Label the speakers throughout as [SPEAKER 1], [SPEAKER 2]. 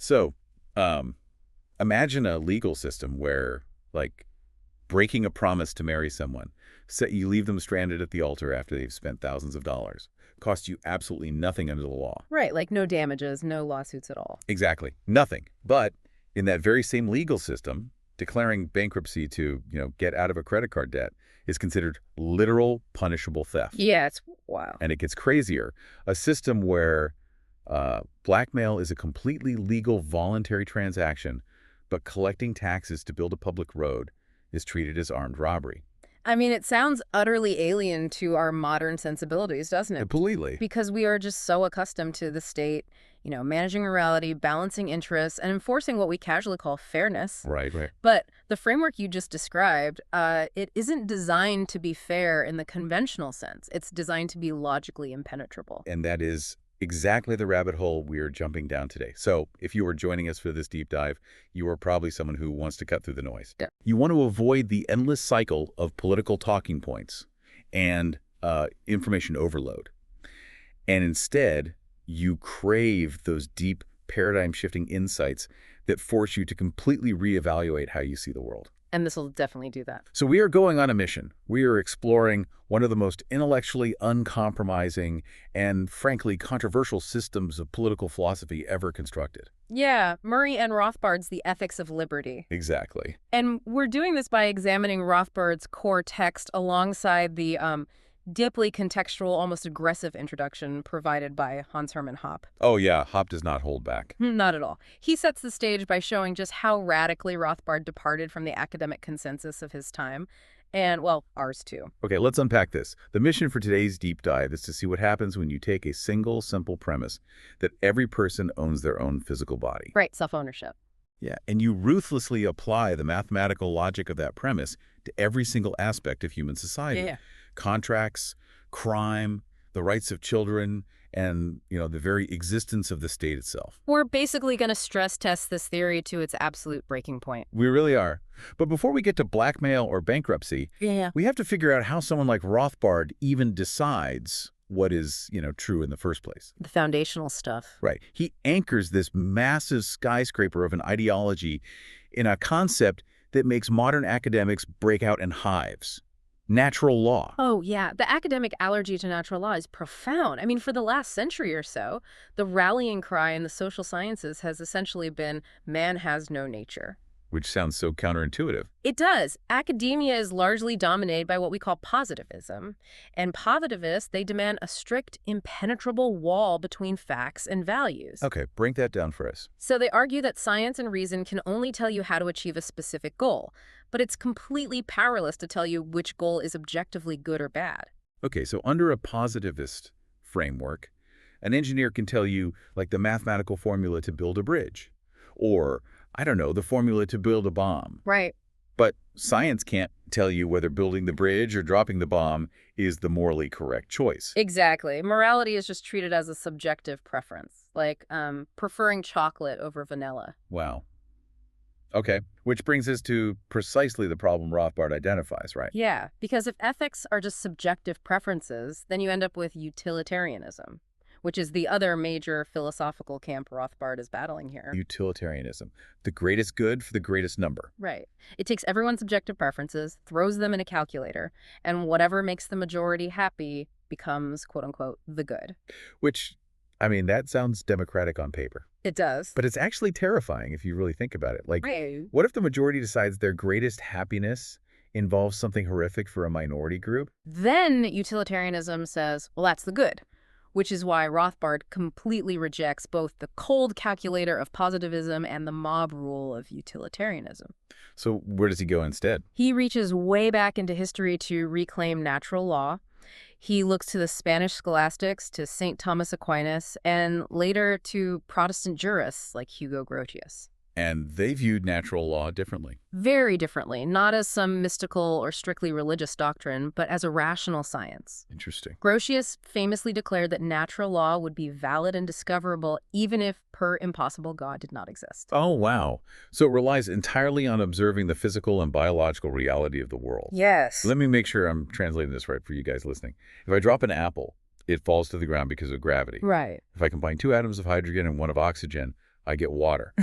[SPEAKER 1] So, um, imagine a legal system where, like, breaking a promise to marry someone, say you leave them stranded at the altar after they've spent thousands of dollars, costs you absolutely nothing under the law.
[SPEAKER 2] Right, like no damages, no lawsuits at all.
[SPEAKER 1] Exactly. Nothing. But in that very same legal system, declaring bankruptcy to, get out of a credit card debt is considered literal punishable theft.
[SPEAKER 2] Yeah, it's wow.
[SPEAKER 1] And it gets crazier. A system where blackmail is a completely legal voluntary transaction, but collecting taxes to build a public road is treated as armed robbery.
[SPEAKER 2] I mean, it sounds utterly alien to our modern sensibilities, doesn't it?
[SPEAKER 1] Completely.
[SPEAKER 2] Because we are just so accustomed to the state, managing morality, balancing interests, and enforcing what we casually call fairness.
[SPEAKER 1] Right, right.
[SPEAKER 2] But the framework you just described, it isn't designed to be fair in the conventional sense. It's designed to be logically impenetrable.
[SPEAKER 1] And that is exactly the rabbit hole we're jumping down today. So if you are joining us for this deep dive, you are probably someone who wants to cut through the noise.
[SPEAKER 2] Yeah.
[SPEAKER 1] You want to avoid the endless cycle of political talking points and information overload. And instead, you crave those deep paradigm-shifting insights that force you to completely reevaluate how you see the world.
[SPEAKER 2] And this will definitely do that.
[SPEAKER 1] So we are going on a mission. We are exploring one of the most intellectually uncompromising and, frankly, controversial systems of political philosophy ever constructed.
[SPEAKER 2] Yeah, Murray and Rothbard's The Ethics of Liberty.
[SPEAKER 1] Exactly.
[SPEAKER 2] And we're doing this by examining Rothbard's core text alongside the deeply contextual, almost aggressive introduction provided by Hans Hermann Hoppe.
[SPEAKER 1] Oh yeah, Hoppe does not hold back.
[SPEAKER 2] Not at all. He sets the stage by showing just how radically Rothbard departed from the academic consensus of his time, and, well, ours too.
[SPEAKER 1] Okay, let's unpack this. The mission for today's deep dive is to see what happens when you take a single, simple premise that every person owns their own physical body.
[SPEAKER 2] Right, self-ownership.
[SPEAKER 1] Yeah, and you ruthlessly apply the mathematical logic of that premise to every single aspect of human society.
[SPEAKER 2] Yeah.
[SPEAKER 1] Contracts, crime, the rights of children, and, the very existence of the state itself.
[SPEAKER 2] We're basically going to stress test this theory to its absolute breaking point.
[SPEAKER 1] We really are. But before we get to blackmail or bankruptcy, we have to figure out how someone like Rothbard even decides what is, true in the first place.
[SPEAKER 2] The foundational stuff.
[SPEAKER 1] Right. He anchors this massive skyscraper of an ideology in a concept that makes modern academics break out in hives. Natural law.
[SPEAKER 2] Oh, yeah. The academic allergy to natural law is profound. I mean, for the last century or so, the rallying cry in the social sciences has essentially been, man has no nature.
[SPEAKER 1] Which sounds so counterintuitive.
[SPEAKER 2] It does. Academia is largely dominated by what we call positivism. And positivists, they demand a strict, impenetrable wall between facts and values.
[SPEAKER 1] Okay, break that down for us.
[SPEAKER 2] So they argue that science and reason can only tell you how to achieve a specific goal, but it's completely powerless to tell you which goal is objectively good or bad.
[SPEAKER 1] Okay, so under a positivist framework, an engineer can tell you, like, the mathematical formula to build a bridge. Or, I don't know, the formula to build a bomb.
[SPEAKER 2] Right.
[SPEAKER 1] But science can't tell you whether building the bridge or dropping the bomb is the morally correct choice.
[SPEAKER 2] Exactly. Morality is just treated as a subjective preference, like preferring chocolate over vanilla.
[SPEAKER 1] Wow. Okay, which brings us to precisely the problem Rothbard identifies, right?
[SPEAKER 2] Yeah, because if ethics are just subjective preferences, then you end up with utilitarianism, which is the other major philosophical camp Rothbard is battling here.
[SPEAKER 1] Utilitarianism. The greatest good for the greatest number.
[SPEAKER 2] Right. It takes everyone's subjective preferences, throws them in a calculator, and whatever makes the majority happy becomes, quote unquote, the good.
[SPEAKER 1] Which, I mean, that sounds democratic on paper.
[SPEAKER 2] It does.
[SPEAKER 1] But it's actually terrifying if you really think about it. Like,
[SPEAKER 2] Right.
[SPEAKER 1] what if the majority decides their greatest happiness involves something horrific for a minority group?
[SPEAKER 2] Then utilitarianism says, well, that's the good, which is why Rothbard completely rejects both the cold calculator of positivism and the mob rule of utilitarianism.
[SPEAKER 1] So where does he go instead?
[SPEAKER 2] He reaches way back into history to reclaim natural law. He looks to the Spanish scholastics, to St. Thomas Aquinas, and later to Protestant jurists like Hugo Grotius.
[SPEAKER 1] And they viewed natural law differently.
[SPEAKER 2] Very differently, not as some mystical or strictly religious doctrine, but as a rational science.
[SPEAKER 1] Interesting.
[SPEAKER 2] Grotius famously declared that natural law would be valid and discoverable even if per impossible God did not exist.
[SPEAKER 1] Oh, wow. So it relies entirely on observing the physical and biological reality of the world.
[SPEAKER 2] Yes.
[SPEAKER 1] Let me make sure I'm translating this right for you guys listening. If I drop an apple, it falls to the ground because of gravity.
[SPEAKER 2] Right.
[SPEAKER 1] If I combine 2 atoms of hydrogen and 1 of oxygen, I get water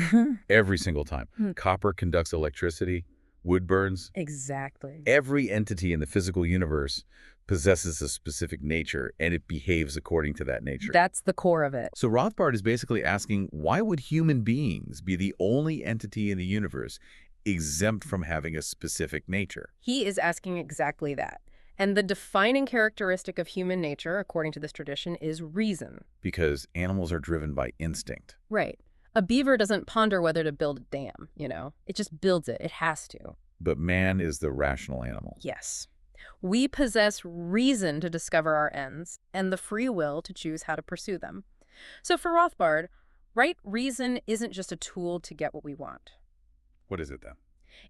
[SPEAKER 1] every single time. Copper conducts electricity, wood burns.
[SPEAKER 2] Exactly.
[SPEAKER 1] Every entity in the physical universe possesses a specific nature, and it behaves according to that nature.
[SPEAKER 2] That's the core of it.
[SPEAKER 1] So Rothbard is basically asking, why would human beings be the only entity in the universe exempt from having a specific nature?
[SPEAKER 2] He is asking exactly that. And the defining characteristic of human nature, according to this tradition, is reason.
[SPEAKER 1] Because animals are driven by instinct.
[SPEAKER 2] Right. A beaver doesn't ponder whether to build a dam, you know? It just builds it. It has to.
[SPEAKER 1] But man is the rational animal.
[SPEAKER 2] Yes. We possess reason to discover our ends and the free will to choose how to pursue them. So for Rothbard, right reason isn't just a tool to get what we want.
[SPEAKER 1] What is it then?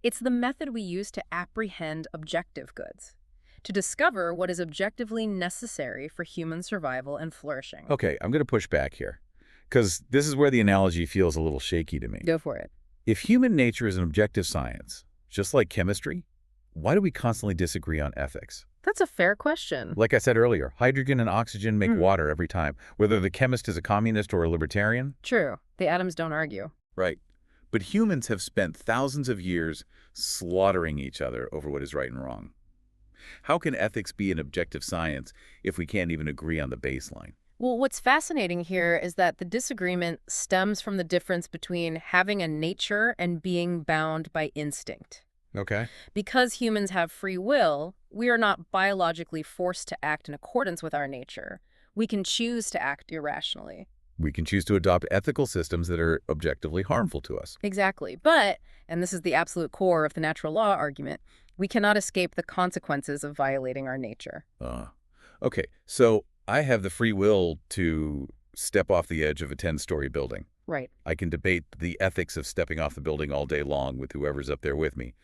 [SPEAKER 2] It's the method we use to apprehend objective goods, to discover what is objectively necessary for human survival and flourishing.
[SPEAKER 1] Okay, I'm going to push back here, because this is where the analogy feels a little shaky to me.
[SPEAKER 2] Go for it.
[SPEAKER 1] If human nature is an objective science, just like chemistry, why do we constantly disagree on ethics?
[SPEAKER 2] That's a fair question.
[SPEAKER 1] Like I said earlier, hydrogen and oxygen make water every time, whether the chemist is a communist or a libertarian.
[SPEAKER 2] True. The atoms don't argue.
[SPEAKER 1] Right. But humans have spent thousands of years slaughtering each other over what is right and wrong. How can ethics be an objective science if we can't even agree on the baseline?
[SPEAKER 2] Well, what's fascinating here is that the disagreement stems from the difference between having a nature and being bound by instinct.
[SPEAKER 1] Okay.
[SPEAKER 2] Because humans have free will, we are not biologically forced to act in accordance with our nature. We can choose to act irrationally.
[SPEAKER 1] We can choose to adopt ethical systems that are objectively harmful to us.
[SPEAKER 2] Exactly. But, and this is the absolute core of the natural law argument, we cannot escape the consequences of violating our nature.
[SPEAKER 1] Okay, so I have the free will to step off the edge of a 10-story building.
[SPEAKER 2] Right.
[SPEAKER 1] I can debate the ethics of stepping off the building all day long with whoever's up there with me.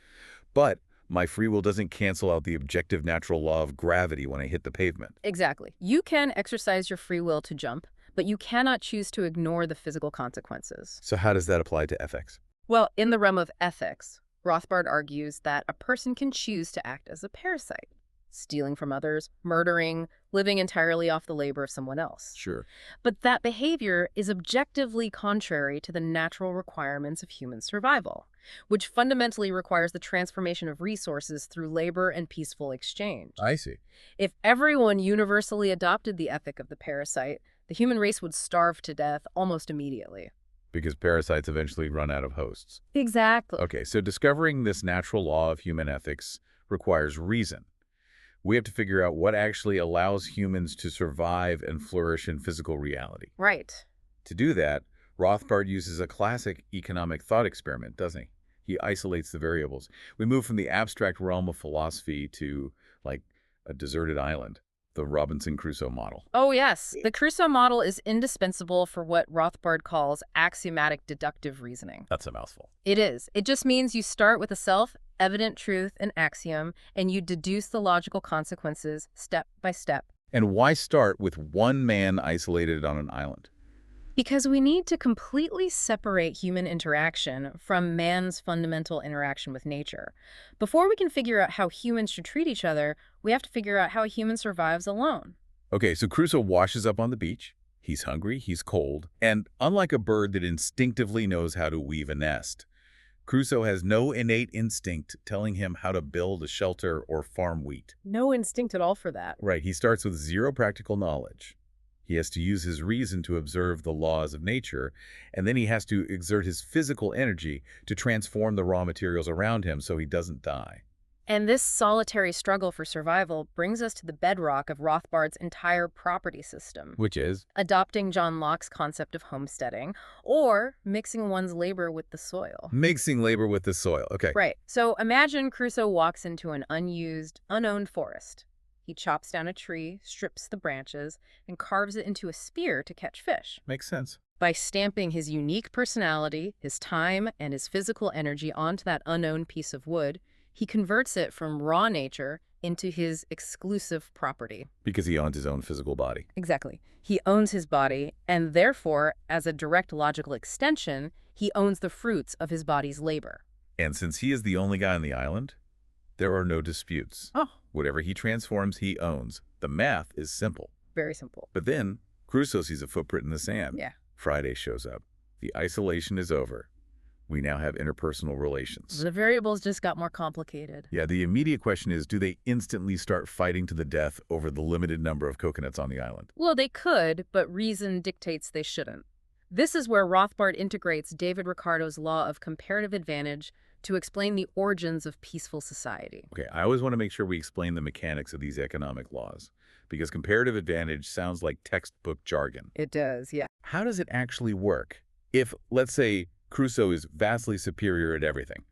[SPEAKER 1] But my free will doesn't cancel out the objective natural law of gravity when I hit the pavement.
[SPEAKER 2] Exactly. You can exercise your free will to jump, but you cannot choose to ignore the physical consequences.
[SPEAKER 1] So how does that apply to ethics?
[SPEAKER 2] Well, in the realm of ethics, Rothbard argues that a person can choose to act as a parasite, stealing from others, murdering, living entirely off the labor of someone else.
[SPEAKER 1] Sure.
[SPEAKER 2] But that behavior is objectively contrary to the natural requirements of human survival, which fundamentally requires the transformation of resources through labor and peaceful exchange.
[SPEAKER 1] I see.
[SPEAKER 2] If everyone universally adopted the ethic of the parasite, the human race would starve to death almost immediately.
[SPEAKER 1] Because parasites eventually run out of hosts.
[SPEAKER 2] Exactly.
[SPEAKER 1] Okay, so discovering this natural law of human ethics requires reason. We have to figure out what actually allows humans to survive and flourish in physical reality.
[SPEAKER 2] Right.
[SPEAKER 1] To do that, Rothbard uses a classic economic thought experiment, doesn't he? He isolates the variables. We move from the abstract realm of philosophy to, like, a deserted island, the Robinson Crusoe model.
[SPEAKER 2] Oh, yes. The Crusoe model is indispensable for what Rothbard calls axiomatic deductive reasoning.
[SPEAKER 1] That's a mouthful.
[SPEAKER 2] It is. It just means you start with a self-evident truth, an axiom, and you deduce the logical consequences step by step.
[SPEAKER 1] And why start with one man isolated on an island?
[SPEAKER 2] Because we need to completely separate human interaction from man's fundamental interaction with nature. Before we can figure out how humans should treat each other, we have to figure out how a human survives alone.
[SPEAKER 1] Okay, so Crusoe washes up on the beach. He's hungry, he's cold, and unlike a bird that instinctively knows how to weave a nest, Crusoe has no innate instinct telling him how to build a shelter or farm wheat.
[SPEAKER 2] No instinct at all for that.
[SPEAKER 1] Right, he starts with zero practical knowledge. He has to use his reason to observe the laws of nature, and then he has to exert his physical energy to transform the raw materials around him so he doesn't die.
[SPEAKER 2] And this solitary struggle for survival brings us to the bedrock of Rothbard's entire property system.
[SPEAKER 1] Which is?
[SPEAKER 2] Adopting John Locke's concept of homesteading, or mixing one's labor with the soil.
[SPEAKER 1] Mixing labor with the soil. Okay.
[SPEAKER 2] Right. So imagine Crusoe walks into an unused, unowned forest. He chops down a tree, strips the branches, and carves it into a spear to catch fish.
[SPEAKER 1] Makes sense.
[SPEAKER 2] By stamping his unique personality, his time, and his physical energy onto that unknown piece of wood, he converts it from raw nature into his exclusive property.
[SPEAKER 1] Because he owns his own physical body.
[SPEAKER 2] Exactly. He owns his body, and therefore, as a direct logical extension, he owns the fruits of his body's labor.
[SPEAKER 1] And since he is the only guy on the island, there are no disputes.
[SPEAKER 2] Oh.
[SPEAKER 1] Whatever he transforms, he owns. The math is simple.
[SPEAKER 2] Very simple.
[SPEAKER 1] But then, Crusoe sees a footprint in the sand.
[SPEAKER 2] Yeah.
[SPEAKER 1] Friday shows up. The isolation is over. We now have interpersonal relations.
[SPEAKER 2] The variables just got more complicated.
[SPEAKER 1] Yeah, the immediate question is, do they instantly start fighting to the death over the limited number of coconuts on the island?
[SPEAKER 2] Well, they could, but reason dictates they shouldn't. This is where Rothbard integrates David Ricardo's law of comparative advantage to explain the origins of peaceful society.
[SPEAKER 1] Okay, I always want to make sure we explain the mechanics of these economic laws, because comparative advantage sounds like textbook jargon.
[SPEAKER 2] It does, yeah.
[SPEAKER 1] How does it actually work? If, let's say, Crusoe is vastly superior at everything,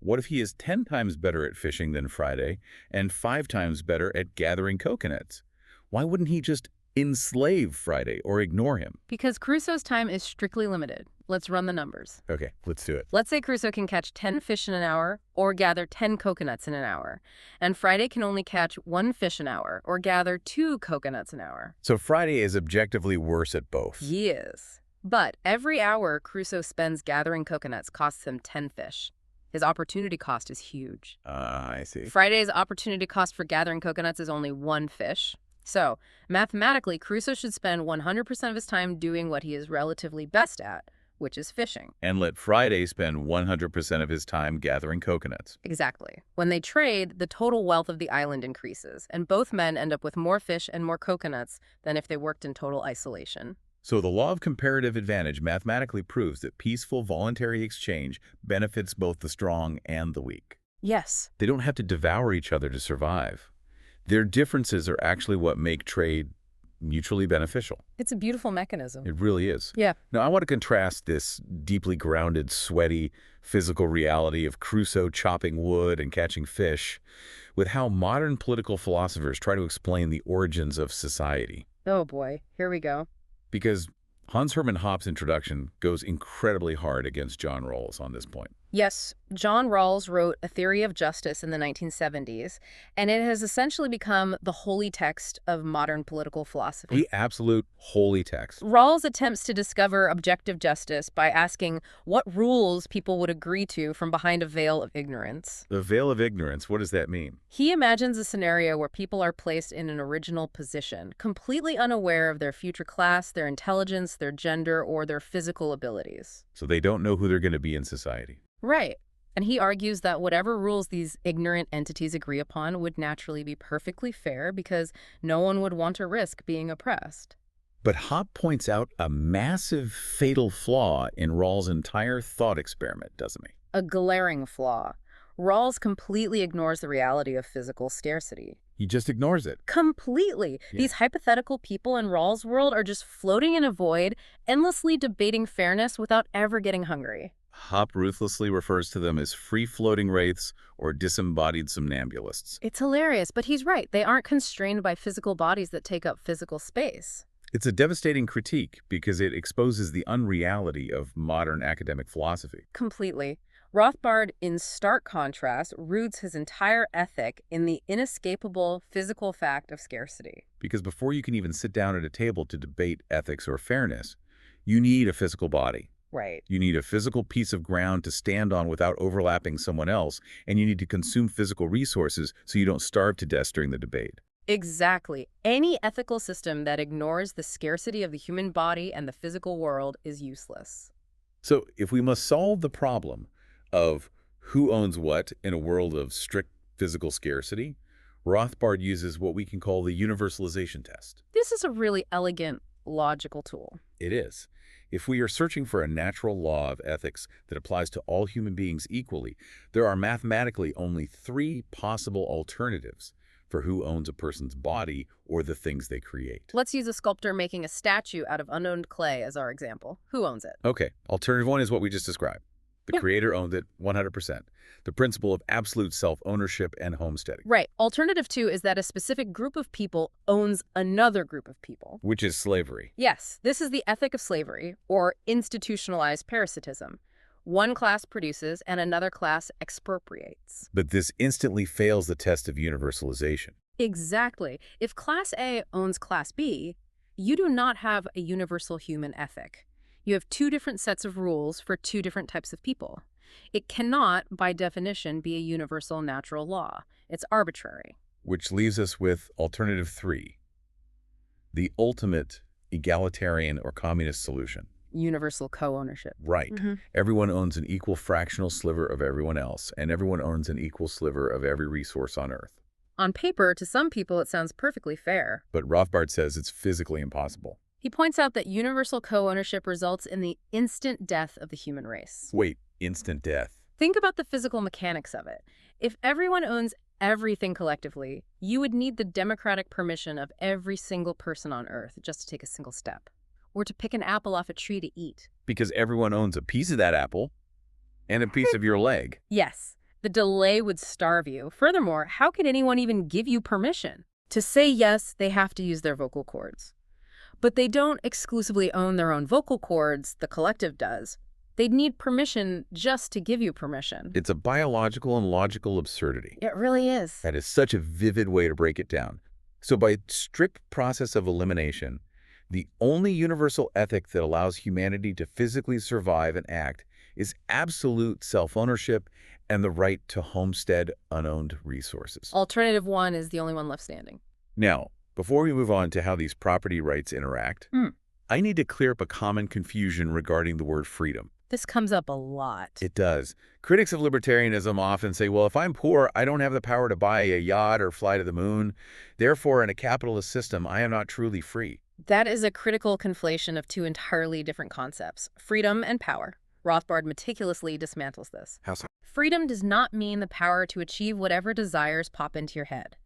[SPEAKER 1] what if he is 10 times better at fishing than Friday and 5 times better at gathering coconuts? Why wouldn't he just enslave Friday or ignore him?
[SPEAKER 2] Because Crusoe's time is strictly limited. Let's run the numbers.
[SPEAKER 1] Okay, let's do it.
[SPEAKER 2] Let's say Crusoe can catch 10 fish in an hour or gather 10 coconuts in an hour, and Friday can only catch 1 fish an hour or gather 2 coconuts an hour.
[SPEAKER 1] So Friday is objectively worse at both.
[SPEAKER 2] Yes. But every hour Crusoe spends gathering coconuts costs him 10 fish. His opportunity cost is huge.
[SPEAKER 1] I see.
[SPEAKER 2] Friday's opportunity cost for gathering coconuts is only 1 fish. So, mathematically, Crusoe should spend 100% of his time doing what he is relatively best at, which is fishing.
[SPEAKER 1] And let Friday spend 100% of his time gathering coconuts.
[SPEAKER 2] Exactly. When they trade, the total wealth of the island increases, and both men end up with more fish and more coconuts than if they worked in total isolation.
[SPEAKER 1] So the law of comparative advantage mathematically proves that peaceful voluntary exchange benefits both the strong and the weak.
[SPEAKER 2] Yes.
[SPEAKER 1] They don't have to devour each other to survive. Their differences are actually what make trade mutually beneficial.
[SPEAKER 2] It's a beautiful mechanism.
[SPEAKER 1] It really is.
[SPEAKER 2] Yeah.
[SPEAKER 1] Now, I want to contrast this deeply grounded, sweaty, physical reality of Crusoe chopping wood and catching fish with how modern political philosophers try to explain the origins of society.
[SPEAKER 2] Oh boy, here we go.
[SPEAKER 1] Because Hans Hermann Hoppes' introduction goes incredibly hard against John Rawls on this point.
[SPEAKER 2] Yes, John Rawls wrote A Theory of Justice in the 1970s, and it has essentially become the holy text of modern political philosophy.
[SPEAKER 1] The absolute holy text.
[SPEAKER 2] Rawls attempts to discover objective justice by asking what rules people would agree to from behind a veil of ignorance.
[SPEAKER 1] The veil of ignorance, what does that mean?
[SPEAKER 2] He imagines a scenario where people are placed in an original position, completely unaware of their future class, their intelligence, their gender, or their physical abilities.
[SPEAKER 1] So they don't know who they're going to be in society.
[SPEAKER 2] Right. And he argues that whatever rules these ignorant entities agree upon would naturally be perfectly fair because no one would want to risk being oppressed.
[SPEAKER 1] But Hoppe points out a massive fatal flaw in Rawls' entire thought experiment, doesn't he?
[SPEAKER 2] A glaring flaw. Rawls completely ignores the reality of physical scarcity.
[SPEAKER 1] He just ignores it.
[SPEAKER 2] Completely.
[SPEAKER 1] Yeah.
[SPEAKER 2] These hypothetical people in Rawls' world are just floating in a void, endlessly debating fairness without ever getting hungry.
[SPEAKER 1] Hoppe ruthlessly refers to them as free-floating wraiths or disembodied somnambulists.
[SPEAKER 2] It's hilarious, but he's right. They aren't constrained by physical bodies that take up physical space.
[SPEAKER 1] It's a devastating critique because it exposes the unreality of modern academic philosophy.
[SPEAKER 2] Completely. Rothbard, in stark contrast, roots his entire ethic in the inescapable physical fact of scarcity.
[SPEAKER 1] Because before you can even sit down at a table to debate ethics or fairness, you need a physical body.
[SPEAKER 2] Right.
[SPEAKER 1] You need a physical piece of ground to stand on without overlapping someone else, and you need to consume physical resources so you don't starve to death during the debate.
[SPEAKER 2] Exactly. Any ethical system that ignores the scarcity of the human body and the physical world is useless.
[SPEAKER 1] So if we must solve the problem of who owns what in a world of strict physical scarcity, Rothbard uses what we can call the universalization test.
[SPEAKER 2] This is a really elegant, logical tool.
[SPEAKER 1] It is. If we are searching for a natural law of ethics that applies to all human beings equally, there are mathematically only 3 possible alternatives for who owns a person's body or the things they create.
[SPEAKER 2] Let's use a sculptor making a statue out of unowned clay as our example. Who owns it?
[SPEAKER 1] Okay, alternative 1 is what we just described. The
[SPEAKER 2] Yeah.
[SPEAKER 1] creator owns it 100%. The principle of absolute self-ownership and homesteading.
[SPEAKER 2] Right. Alternative 2 is that a specific group of people owns another group of people.
[SPEAKER 1] Which is slavery.
[SPEAKER 2] Yes, this is the ethic of slavery, or institutionalized parasitism. One class produces and another class expropriates.
[SPEAKER 1] But this instantly fails the test of universalization.
[SPEAKER 2] Exactly. If Class A owns Class B, you do not have a universal human ethic. You have 2 different sets of rules for 2 different types of people. It cannot, by definition, be a universal natural law. It's arbitrary.
[SPEAKER 1] Which leaves us with alternative 3, the ultimate egalitarian or communist solution.
[SPEAKER 2] universal co-ownership.
[SPEAKER 1] Right. Everyone owns an equal fractional sliver of everyone else, and everyone owns an equal sliver of every resource on Earth.
[SPEAKER 2] On paper, to some people, it sounds perfectly fair.
[SPEAKER 1] But Rothbard says it's physically impossible.
[SPEAKER 2] He points out that universal co-ownership results in the instant death of the human race.
[SPEAKER 1] Wait, instant death.
[SPEAKER 2] Think about the physical mechanics of it. If everyone owns everything collectively, you would need the democratic permission of every single person on Earth just to take a single step, or to pick an apple off a tree to eat.
[SPEAKER 1] Because everyone owns a piece of that apple and a piece of your leg.
[SPEAKER 2] Yes, the delay would starve you. Furthermore, how could anyone even give you permission? To say yes, they have to use their vocal cords. But they don't exclusively own their own vocal cords, the collective does. They'd need permission just to give you permission.
[SPEAKER 1] It's a biological and logical absurdity.
[SPEAKER 2] It really is.
[SPEAKER 1] That is such a vivid way to break it down. So by strict process of elimination, the only universal ethic that allows humanity to physically survive and act is absolute self-ownership and the right to homestead unowned resources.
[SPEAKER 2] Alternative one is the only one left standing.
[SPEAKER 1] Now, before we move on to how these property rights interact, I need to clear up a common confusion regarding the word freedom.
[SPEAKER 2] This comes up a lot.
[SPEAKER 1] It does. Critics of libertarianism often say, well, if I'm poor, I don't have the power to buy a yacht or fly to the moon. Therefore, in a capitalist system, I am not truly free.
[SPEAKER 2] That is a critical conflation of two entirely different concepts, freedom and power. Rothbard meticulously dismantles this.
[SPEAKER 1] How so?
[SPEAKER 2] Freedom does not mean the power to achieve whatever desires pop into your head.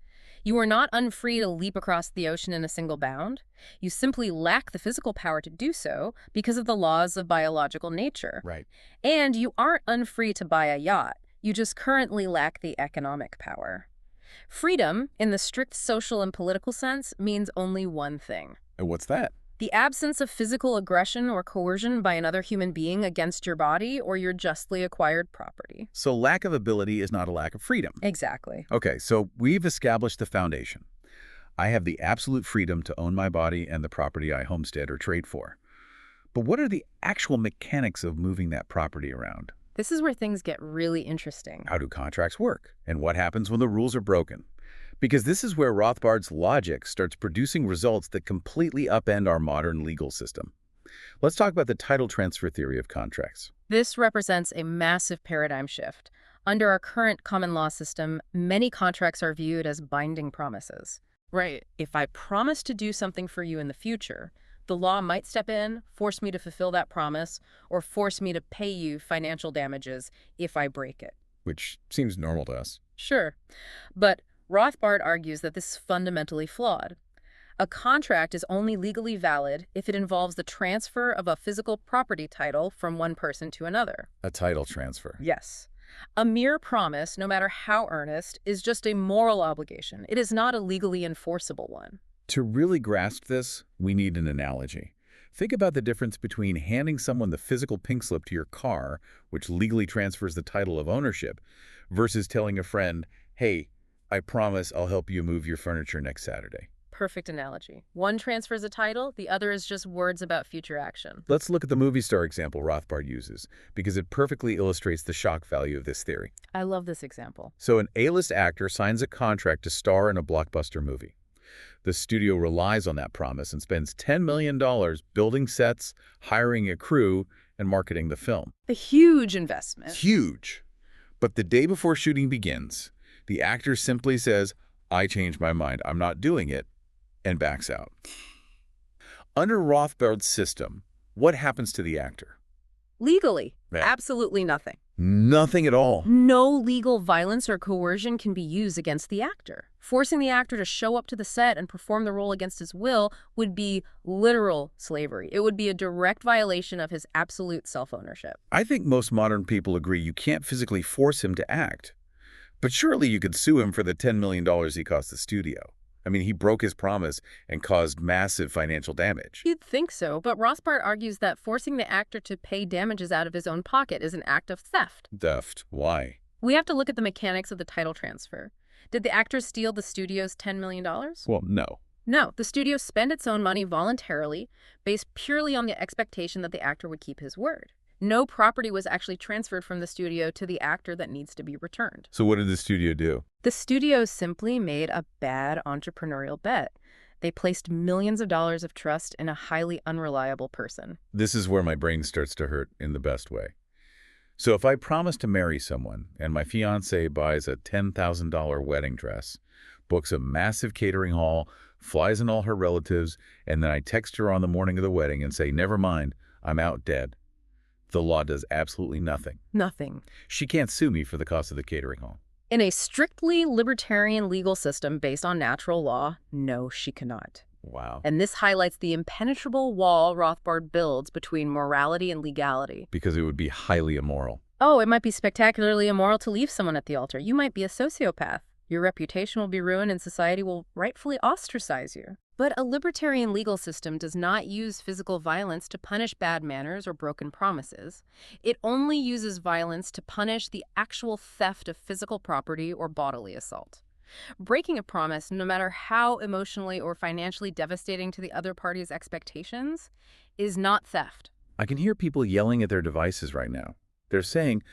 [SPEAKER 2] You are not unfree to leap across the ocean in a single bound. You simply lack the physical power to do so because of the laws of biological nature.
[SPEAKER 1] Right.
[SPEAKER 2] And you aren't unfree to buy a yacht. You just currently lack the economic power. Freedom, in the strict social and political sense, means only one thing.
[SPEAKER 1] And what's that?
[SPEAKER 2] The absence of physical aggression or coercion by another human being against your body or your justly acquired property.
[SPEAKER 1] So lack of ability is not a lack of freedom.
[SPEAKER 2] Exactly.
[SPEAKER 1] Okay, so we've established the foundation. I have the absolute freedom to own my body and the property I homestead or trade for. But what are the actual mechanics of moving that property around?
[SPEAKER 2] This is where things get really interesting.
[SPEAKER 1] How do contracts work? And what happens when the rules are broken? Because this is where Rothbard's logic starts producing results that completely upend our modern legal system. Let's talk about the title transfer theory of contracts.
[SPEAKER 2] This represents a massive paradigm shift. Under our current common law system, many contracts are viewed as binding promises. Right. If I promise to do something for you in the future, the law might step in, force me to fulfill that promise, or force me to pay you financial damages if I break it.
[SPEAKER 1] Which seems normal to us.
[SPEAKER 2] Sure. But Rothbard argues that this is fundamentally flawed. A contract is only legally valid if it involves the transfer of a physical property title from one person to another.
[SPEAKER 1] A title transfer.
[SPEAKER 2] Yes. A mere promise, no matter how earnest, is just a moral obligation. It is not a legally enforceable one.
[SPEAKER 1] To really grasp this, we need an analogy. Think about the difference between handing someone the physical pink slip to your car, which legally transfers the title of ownership, versus telling a friend, hey, I promise I'll help you move your furniture next Saturday.
[SPEAKER 2] Perfect analogy. One transfers a title, the other is just words about future action.
[SPEAKER 1] Let's look at the movie star example Rothbard uses, because it perfectly illustrates the shock value of this theory.
[SPEAKER 2] I love this example.
[SPEAKER 1] So an A-list actor signs a contract to star in a blockbuster movie. The studio relies on that promise and spends $10 million building sets, hiring a crew, and marketing the film.
[SPEAKER 2] A huge investment.
[SPEAKER 1] Huge. But the day before shooting begins, the actor simply says, I changed my mind, I'm not doing it, and backs out. Under Rothbard's system, what happens to the actor?
[SPEAKER 2] Legally,
[SPEAKER 1] Yeah.
[SPEAKER 2] absolutely nothing.
[SPEAKER 1] Nothing at all.
[SPEAKER 2] No legal violence or coercion can be used against the actor. Forcing the actor to show up to the set and perform the role against his will would be literal slavery. It would be a direct violation of his absolute self-ownership.
[SPEAKER 1] I think most modern people agree you can't physically force him to act. But surely you could sue him for the $10 million he cost the studio. I mean, he broke his promise and caused massive financial damage.
[SPEAKER 2] You'd think so, but Rothbard argues that forcing the actor to pay damages out of his own pocket is an act of theft.
[SPEAKER 1] Theft. Why?
[SPEAKER 2] We have to look at the mechanics of the title transfer. Did the actor steal the studio's $10 million?
[SPEAKER 1] Well, no.
[SPEAKER 2] No, the studio spent its own money voluntarily, based purely on the expectation that the actor would keep his word. No property was actually transferred from the studio to the actor that needs to be returned.
[SPEAKER 1] So what did the studio do?
[SPEAKER 2] The studio simply made a bad entrepreneurial bet. They placed millions of dollars of trust in a highly unreliable person.
[SPEAKER 1] This is where my brain starts to hurt in the best way. So if I promise to marry someone and my fiancé buys a $10,000 wedding dress, books a massive catering hall, flies in all her relatives, and then I text her on the morning of the wedding and say, never mind, I'm out dead, the law does absolutely nothing.
[SPEAKER 2] Nothing.
[SPEAKER 1] She can't sue me for the cost of the catering hall.
[SPEAKER 2] In a strictly libertarian legal system based on natural law, no, she cannot.
[SPEAKER 1] Wow.
[SPEAKER 2] And this highlights the impenetrable wall Rothbard builds between morality and legality.
[SPEAKER 1] Because it would be highly immoral.
[SPEAKER 2] Oh, it might be spectacularly immoral to leave someone at the altar. You might be a sociopath. Your reputation will be ruined and society will rightfully ostracize you. But a libertarian legal system does not use physical violence to punish bad manners or broken promises. It only uses violence to punish the actual theft of physical property or bodily assault. Breaking a promise, no matter how emotionally or financially devastating to the other party's expectations, is not theft.
[SPEAKER 1] I can hear people yelling at their devices right now. They're saying,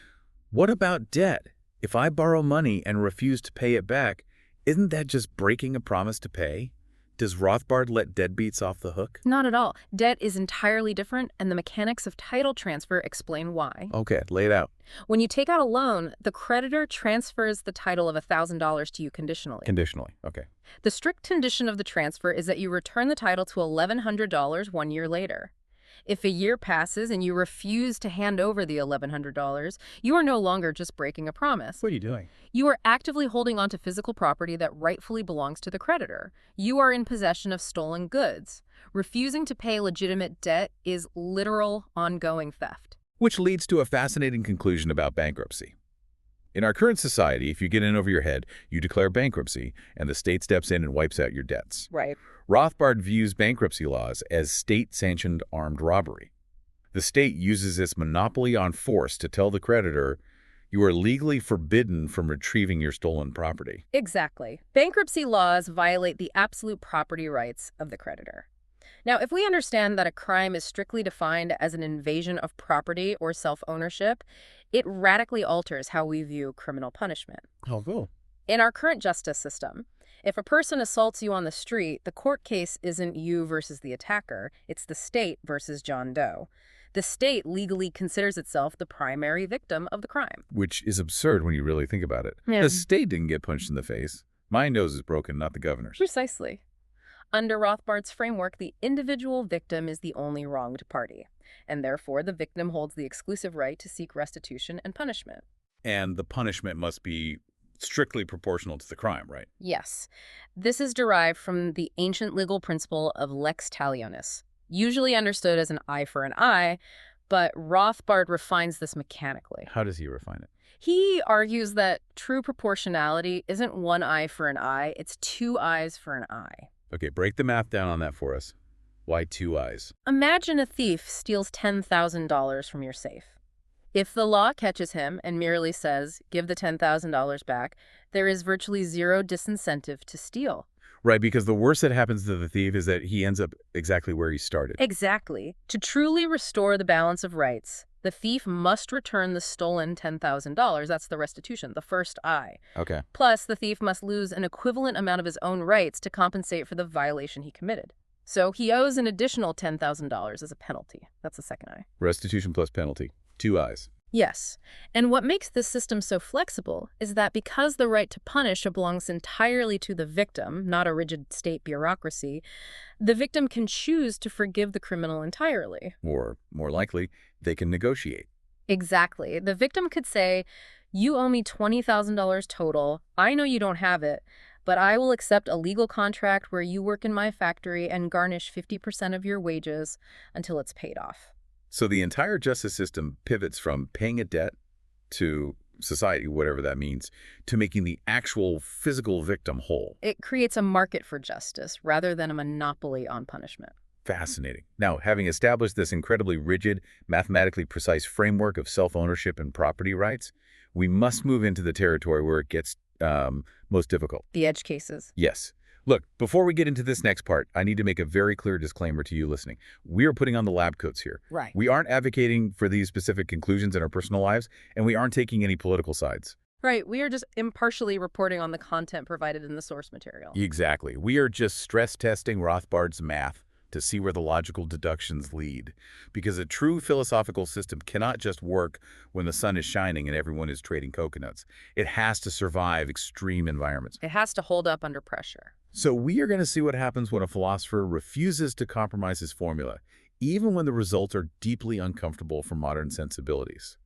[SPEAKER 1] what about debt? If I borrow money and refuse to pay it back, isn't that just breaking a promise to pay? Does Rothbard let deadbeats off the hook?
[SPEAKER 2] Not at all. Debt is entirely different, and the mechanics of title transfer explain why.
[SPEAKER 1] Okay, lay it out.
[SPEAKER 2] When you take out a loan, the creditor transfers the title of $1,000 to you conditionally.
[SPEAKER 1] Conditionally, okay.
[SPEAKER 2] The strict condition of the transfer is that you return the title to $1,100 1 year later. If a year passes and you refuse to hand over the $1,100, you are no longer just breaking a promise.
[SPEAKER 1] What are you doing?
[SPEAKER 2] You are actively holding on to physical property that rightfully belongs to the creditor. You are in possession of stolen goods. Refusing to pay legitimate debt is literal, ongoing theft.
[SPEAKER 1] Which leads to a fascinating conclusion about bankruptcy. In our current society, if you get in over your head, you declare bankruptcy, and the state steps in and wipes out your debts.
[SPEAKER 2] Right.
[SPEAKER 1] Rothbard views bankruptcy laws as state-sanctioned armed robbery. The state uses its monopoly on force to tell the creditor, you are legally forbidden from retrieving your stolen property.
[SPEAKER 2] Exactly. Bankruptcy laws violate the absolute property rights of the creditor. Now, if we understand that a crime is strictly defined as an invasion of property or self-ownership, it radically alters how we view criminal punishment.
[SPEAKER 1] Oh, cool.
[SPEAKER 2] In our current justice system, if a person assaults you on the street, the court case isn't you versus the attacker, it's the state versus John Doe. The state legally considers itself the primary victim of the crime.
[SPEAKER 1] Which is absurd when you really think about it.
[SPEAKER 2] Yeah.
[SPEAKER 1] The state didn't get punched in the face. My nose is broken, not the governor's.
[SPEAKER 2] Precisely. Under Rothbard's framework, the individual victim is the only wronged party, and therefore the victim holds the exclusive right to seek restitution and punishment.
[SPEAKER 1] And the punishment must be strictly proportional to the crime, right?
[SPEAKER 2] Yes. This is derived from the ancient legal principle of lex talionis, usually understood as an eye for an eye, but Rothbard refines this mechanically.
[SPEAKER 1] How does he refine it?
[SPEAKER 2] He argues that true proportionality isn't one eye for an eye, it's 2 eyes for an eye.
[SPEAKER 1] Okay, break the math down on that for us. Why 2 eyes?
[SPEAKER 2] Imagine a thief steals $10,000 from your safe. If the law catches him and merely says, give the $10,000 back, there is virtually zero disincentive to steal.
[SPEAKER 1] Right, because the worst that happens to the thief is that he ends up exactly where he started.
[SPEAKER 2] Exactly. To truly restore the balance of rights, the thief must return the stolen $10,000. That's the restitution, the first eye.
[SPEAKER 1] Okay.
[SPEAKER 2] Plus, the thief must lose an equivalent amount of his own rights to compensate for the violation he committed. So he owes an additional $10,000 as a penalty. That's the second eye.
[SPEAKER 1] Restitution plus penalty. 2 eyes.
[SPEAKER 2] Yes. And what makes this system so flexible is that because the right to punish belongs entirely to the victim, not a rigid state bureaucracy, the victim can choose to forgive the criminal entirely.
[SPEAKER 1] Or, more likely, they can negotiate.
[SPEAKER 2] Exactly. The victim could say, you owe me $20,000 total. I know you don't have it, but I will accept a legal contract where you work in my factory and garnish 50% of your wages until it's paid off.
[SPEAKER 1] So the entire justice system pivots from paying a debt to society, whatever that means, to making the actual physical victim whole.
[SPEAKER 2] It creates a market for justice rather than a monopoly on punishment.
[SPEAKER 1] Fascinating. Now, having established this incredibly rigid, mathematically precise framework of self-ownership and property rights, we must move into the territory where it gets most difficult.
[SPEAKER 2] The edge cases.
[SPEAKER 1] Yes. Look, before we get into this next part, I need to make a very clear disclaimer to you listening. We are putting on the lab coats here.
[SPEAKER 2] Right.
[SPEAKER 1] We aren't advocating for these specific conclusions in our personal lives, and we aren't taking any political sides.
[SPEAKER 2] Right, we are just impartially reporting on the content provided in the source material.
[SPEAKER 1] Exactly. We are just stress testing Rothbard's math to see where the logical deductions lead. Because a true philosophical system cannot just work when the sun is shining and everyone is trading coconuts. It has to survive extreme environments.
[SPEAKER 2] It has to hold up under pressure.
[SPEAKER 1] So we are going to see what happens when a philosopher refuses to compromise his formula, even when the results are deeply uncomfortable for modern sensibilities.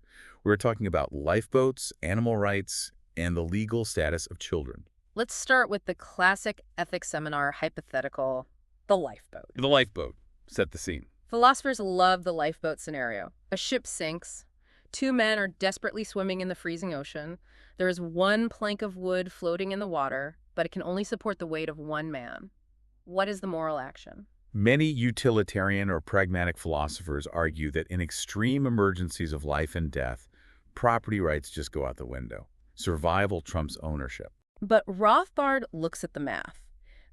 [SPEAKER 1] We're talking about lifeboats, animal rights, and the legal status of children.
[SPEAKER 2] Let's start with the classic ethics seminar hypothetical, the lifeboat.
[SPEAKER 1] The lifeboat. Set the scene.
[SPEAKER 2] Philosophers love the lifeboat scenario. A ship sinks. Two men are desperately swimming in the freezing ocean. There is one plank of wood floating in the water, but it can only support the weight of one man. What is the moral action?
[SPEAKER 1] Many utilitarian or pragmatic philosophers argue that in extreme emergencies of life and death, property rights just go out the window. Survival trumps ownership.
[SPEAKER 2] But Rothbard looks at the math.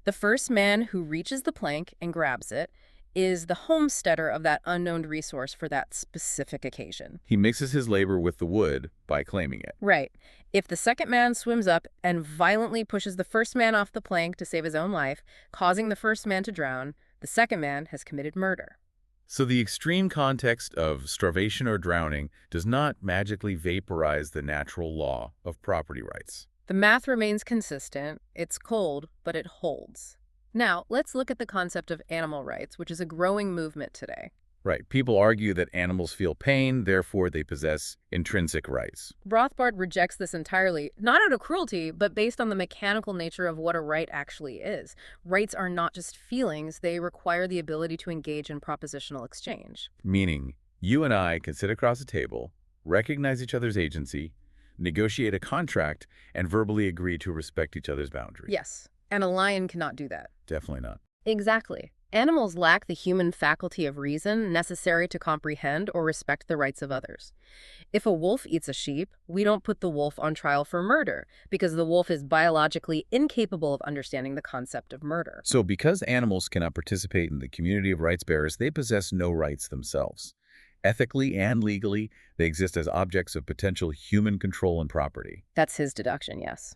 [SPEAKER 2] The first man who reaches the plank and grabs it is the homesteader of that unknown resource for that specific occasion.
[SPEAKER 1] He mixes his labor with the wood by claiming it.
[SPEAKER 2] Right. If the second man swims up and violently pushes the first man off the plank to save his own life, causing the first man to drown, the second man has committed murder.
[SPEAKER 1] So the extreme context of starvation or drowning does not magically vaporize the natural law of property rights.
[SPEAKER 2] The math remains consistent. It's cold, but it holds. Now, let's look at the concept of animal rights, which is a growing movement today.
[SPEAKER 1] Right. People argue that animals feel pain, therefore they possess intrinsic rights.
[SPEAKER 2] Rothbard rejects this entirely, not out of cruelty, but based on the mechanical nature of what a right actually is. Rights are not just feelings, they require the ability to engage in propositional exchange.
[SPEAKER 1] Meaning, you and I can sit across a table, recognize each other's agency, negotiate a contract, and verbally agree to respect each other's boundaries.
[SPEAKER 2] Yes, and a lion cannot do that.
[SPEAKER 1] Definitely not.
[SPEAKER 2] Exactly. Animals lack the human faculty of reason necessary to comprehend or respect the rights of others. If a wolf eats a sheep, we don't put the wolf on trial for murder because the wolf is biologically incapable of understanding the concept of murder.
[SPEAKER 1] So because animals cannot participate in the community of rights bearers, they possess no rights themselves. Ethically and legally, they exist as objects of potential human control and property.
[SPEAKER 2] That's his deduction, yes.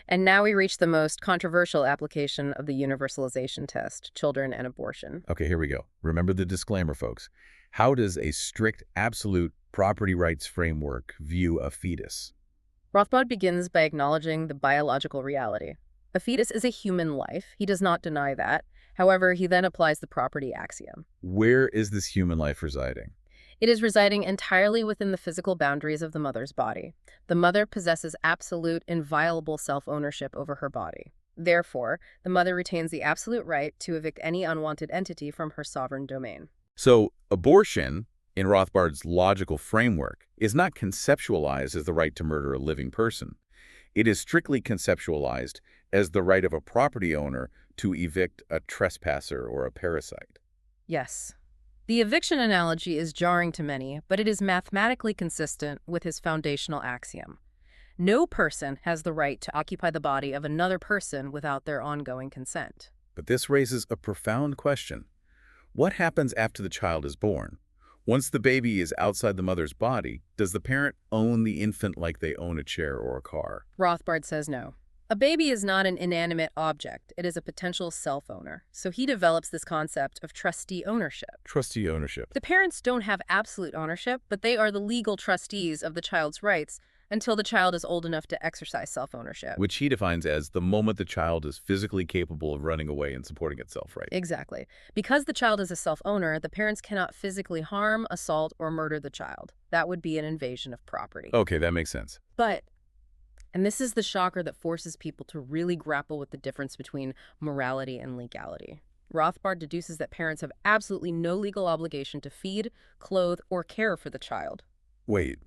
[SPEAKER 2] And now we reach the most controversial application of the universalization test, children and abortion.
[SPEAKER 1] Okay, here we go. Remember the disclaimer, folks. How does a strict, absolute property rights framework view a fetus?
[SPEAKER 2] Rothbard begins by acknowledging the biological reality. A fetus is a human life. He does not deny that. However, he then applies the property axiom.
[SPEAKER 1] Where is this human life residing?
[SPEAKER 2] It is residing entirely within the physical boundaries of the mother's body. The mother possesses absolute, inviolable self-ownership over her body. Therefore, the mother retains the absolute right to evict any unwanted entity from her sovereign domain.
[SPEAKER 1] So, abortion, in Rothbard's logical framework, is not conceptualized as the right to murder a living person. It is strictly conceptualized as the right of a property owner to evict a trespasser or a parasite.
[SPEAKER 2] Yes. The eviction analogy is jarring to many, but it is mathematically consistent with his foundational axiom. No person has the right to occupy the body of another person without their ongoing consent.
[SPEAKER 1] But this raises a profound question. What happens after the child is born? Once the baby is outside the mother's body, does the parent own the infant like they own a chair or a car?
[SPEAKER 2] Rothbard says no. A baby is not an inanimate object. It is a potential self-owner. So he develops this concept of trustee ownership.
[SPEAKER 1] Trustee ownership.
[SPEAKER 2] The parents don't have absolute ownership, but they are the legal trustees of the child's rights until the child is old enough to exercise self-ownership.
[SPEAKER 1] Which he defines as the moment the child is physically capable of running away and supporting itself, right?
[SPEAKER 2] Exactly. Because the child is a self-owner, the parents cannot physically harm, assault, or murder the child. That would be an invasion of property.
[SPEAKER 1] Okay, that makes sense.
[SPEAKER 2] But, and this is the shocker that forces people to really grapple with the difference between morality and legality. Rothbard deduces that parents have absolutely no legal obligation to feed, clothe, or care for the child.
[SPEAKER 1] Wait,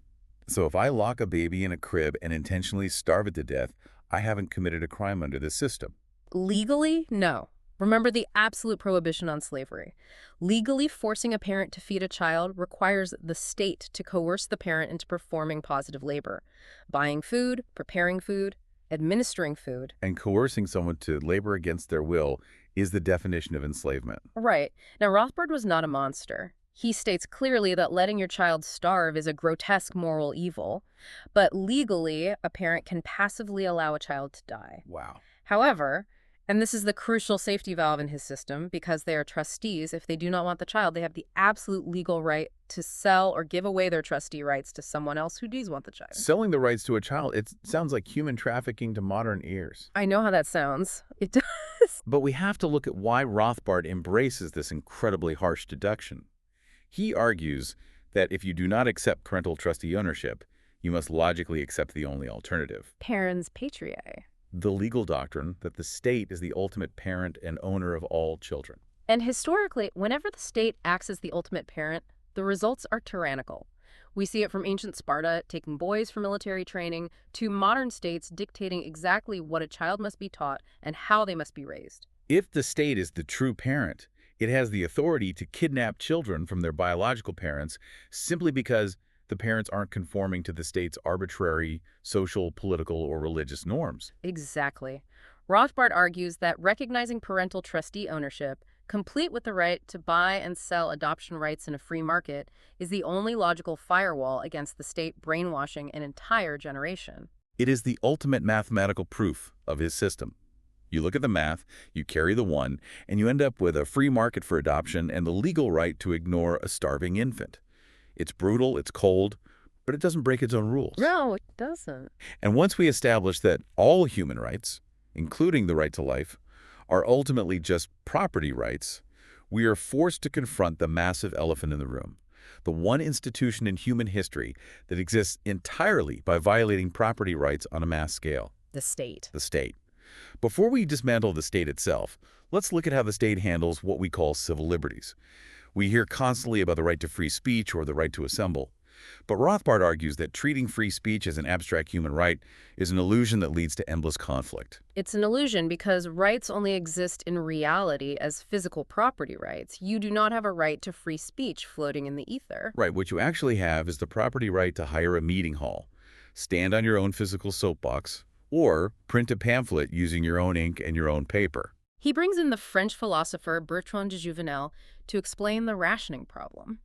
[SPEAKER 1] so if I lock a baby in a crib and intentionally starve it to death, I haven't committed a crime under this system?
[SPEAKER 2] Legally, no. Remember the absolute prohibition on slavery. Legally, forcing a parent to feed a child requires the state to coerce the parent into performing positive labor. Buying food, preparing food, administering food.
[SPEAKER 1] And coercing someone to labor against their will is the definition of enslavement.
[SPEAKER 2] Right. Now, Rothbard was not a monster. He states clearly that letting your child starve is a grotesque moral evil, but legally, a parent can passively allow a child to die.
[SPEAKER 1] Wow.
[SPEAKER 2] However, and this is the crucial safety valve in his system, because they are trustees, if they do not want the child, they have the absolute legal right to sell or give away their trustee rights to someone else who does want the child.
[SPEAKER 1] Selling the rights to a child, it sounds like human trafficking to modern ears.
[SPEAKER 2] I know how that sounds. It does.
[SPEAKER 1] But we have to look at why Rothbard embraces this incredibly harsh deduction. He argues that if you do not accept parental trustee ownership, you must logically accept the only alternative.
[SPEAKER 2] Parens patriae.
[SPEAKER 1] The legal doctrine that the state is the ultimate parent and owner of all children.
[SPEAKER 2] And historically, whenever the state acts as the ultimate parent, the results are tyrannical. We see it from ancient Sparta taking boys for military training to modern states dictating exactly what a child must be taught and how they must be raised.
[SPEAKER 1] If the state is the true parent, it has the authority to kidnap children from their biological parents simply because the parents aren't conforming to the state's arbitrary social, political, or religious norms.
[SPEAKER 2] Exactly. Rothbard argues that recognizing parental trustee ownership, complete with the right to buy and sell adoption rights in a free market, is the only logical firewall against the state brainwashing an entire generation.
[SPEAKER 1] It is the ultimate mathematical proof of his system. You look at the math, you carry the one, and you end up with a free market for adoption and the legal right to ignore a starving infant. It's brutal, it's cold, but it doesn't break its own rules.
[SPEAKER 2] No, it doesn't.
[SPEAKER 1] And once we establish that all human rights, including the right to life, are ultimately just property rights, we are forced to confront the massive elephant in the room, the one institution in human history that exists entirely by violating property rights on a mass scale.
[SPEAKER 2] The state.
[SPEAKER 1] The state. Before we dismantle the state itself, let's look at how the state handles what we call civil liberties. We hear constantly about the right to free speech or the right to assemble. But Rothbard argues that treating free speech as an abstract human right is an illusion that leads to endless conflict.
[SPEAKER 2] It's an illusion because rights only exist in reality as physical property rights. You do not have a right to free speech floating in the ether.
[SPEAKER 1] Right, what you actually have is the property right to hire a meeting hall, stand on your own physical soapbox, or print a pamphlet using your own ink and your own paper.
[SPEAKER 2] He brings in the French philosopher Bertrand de Jouvenel to explain the rationing problem.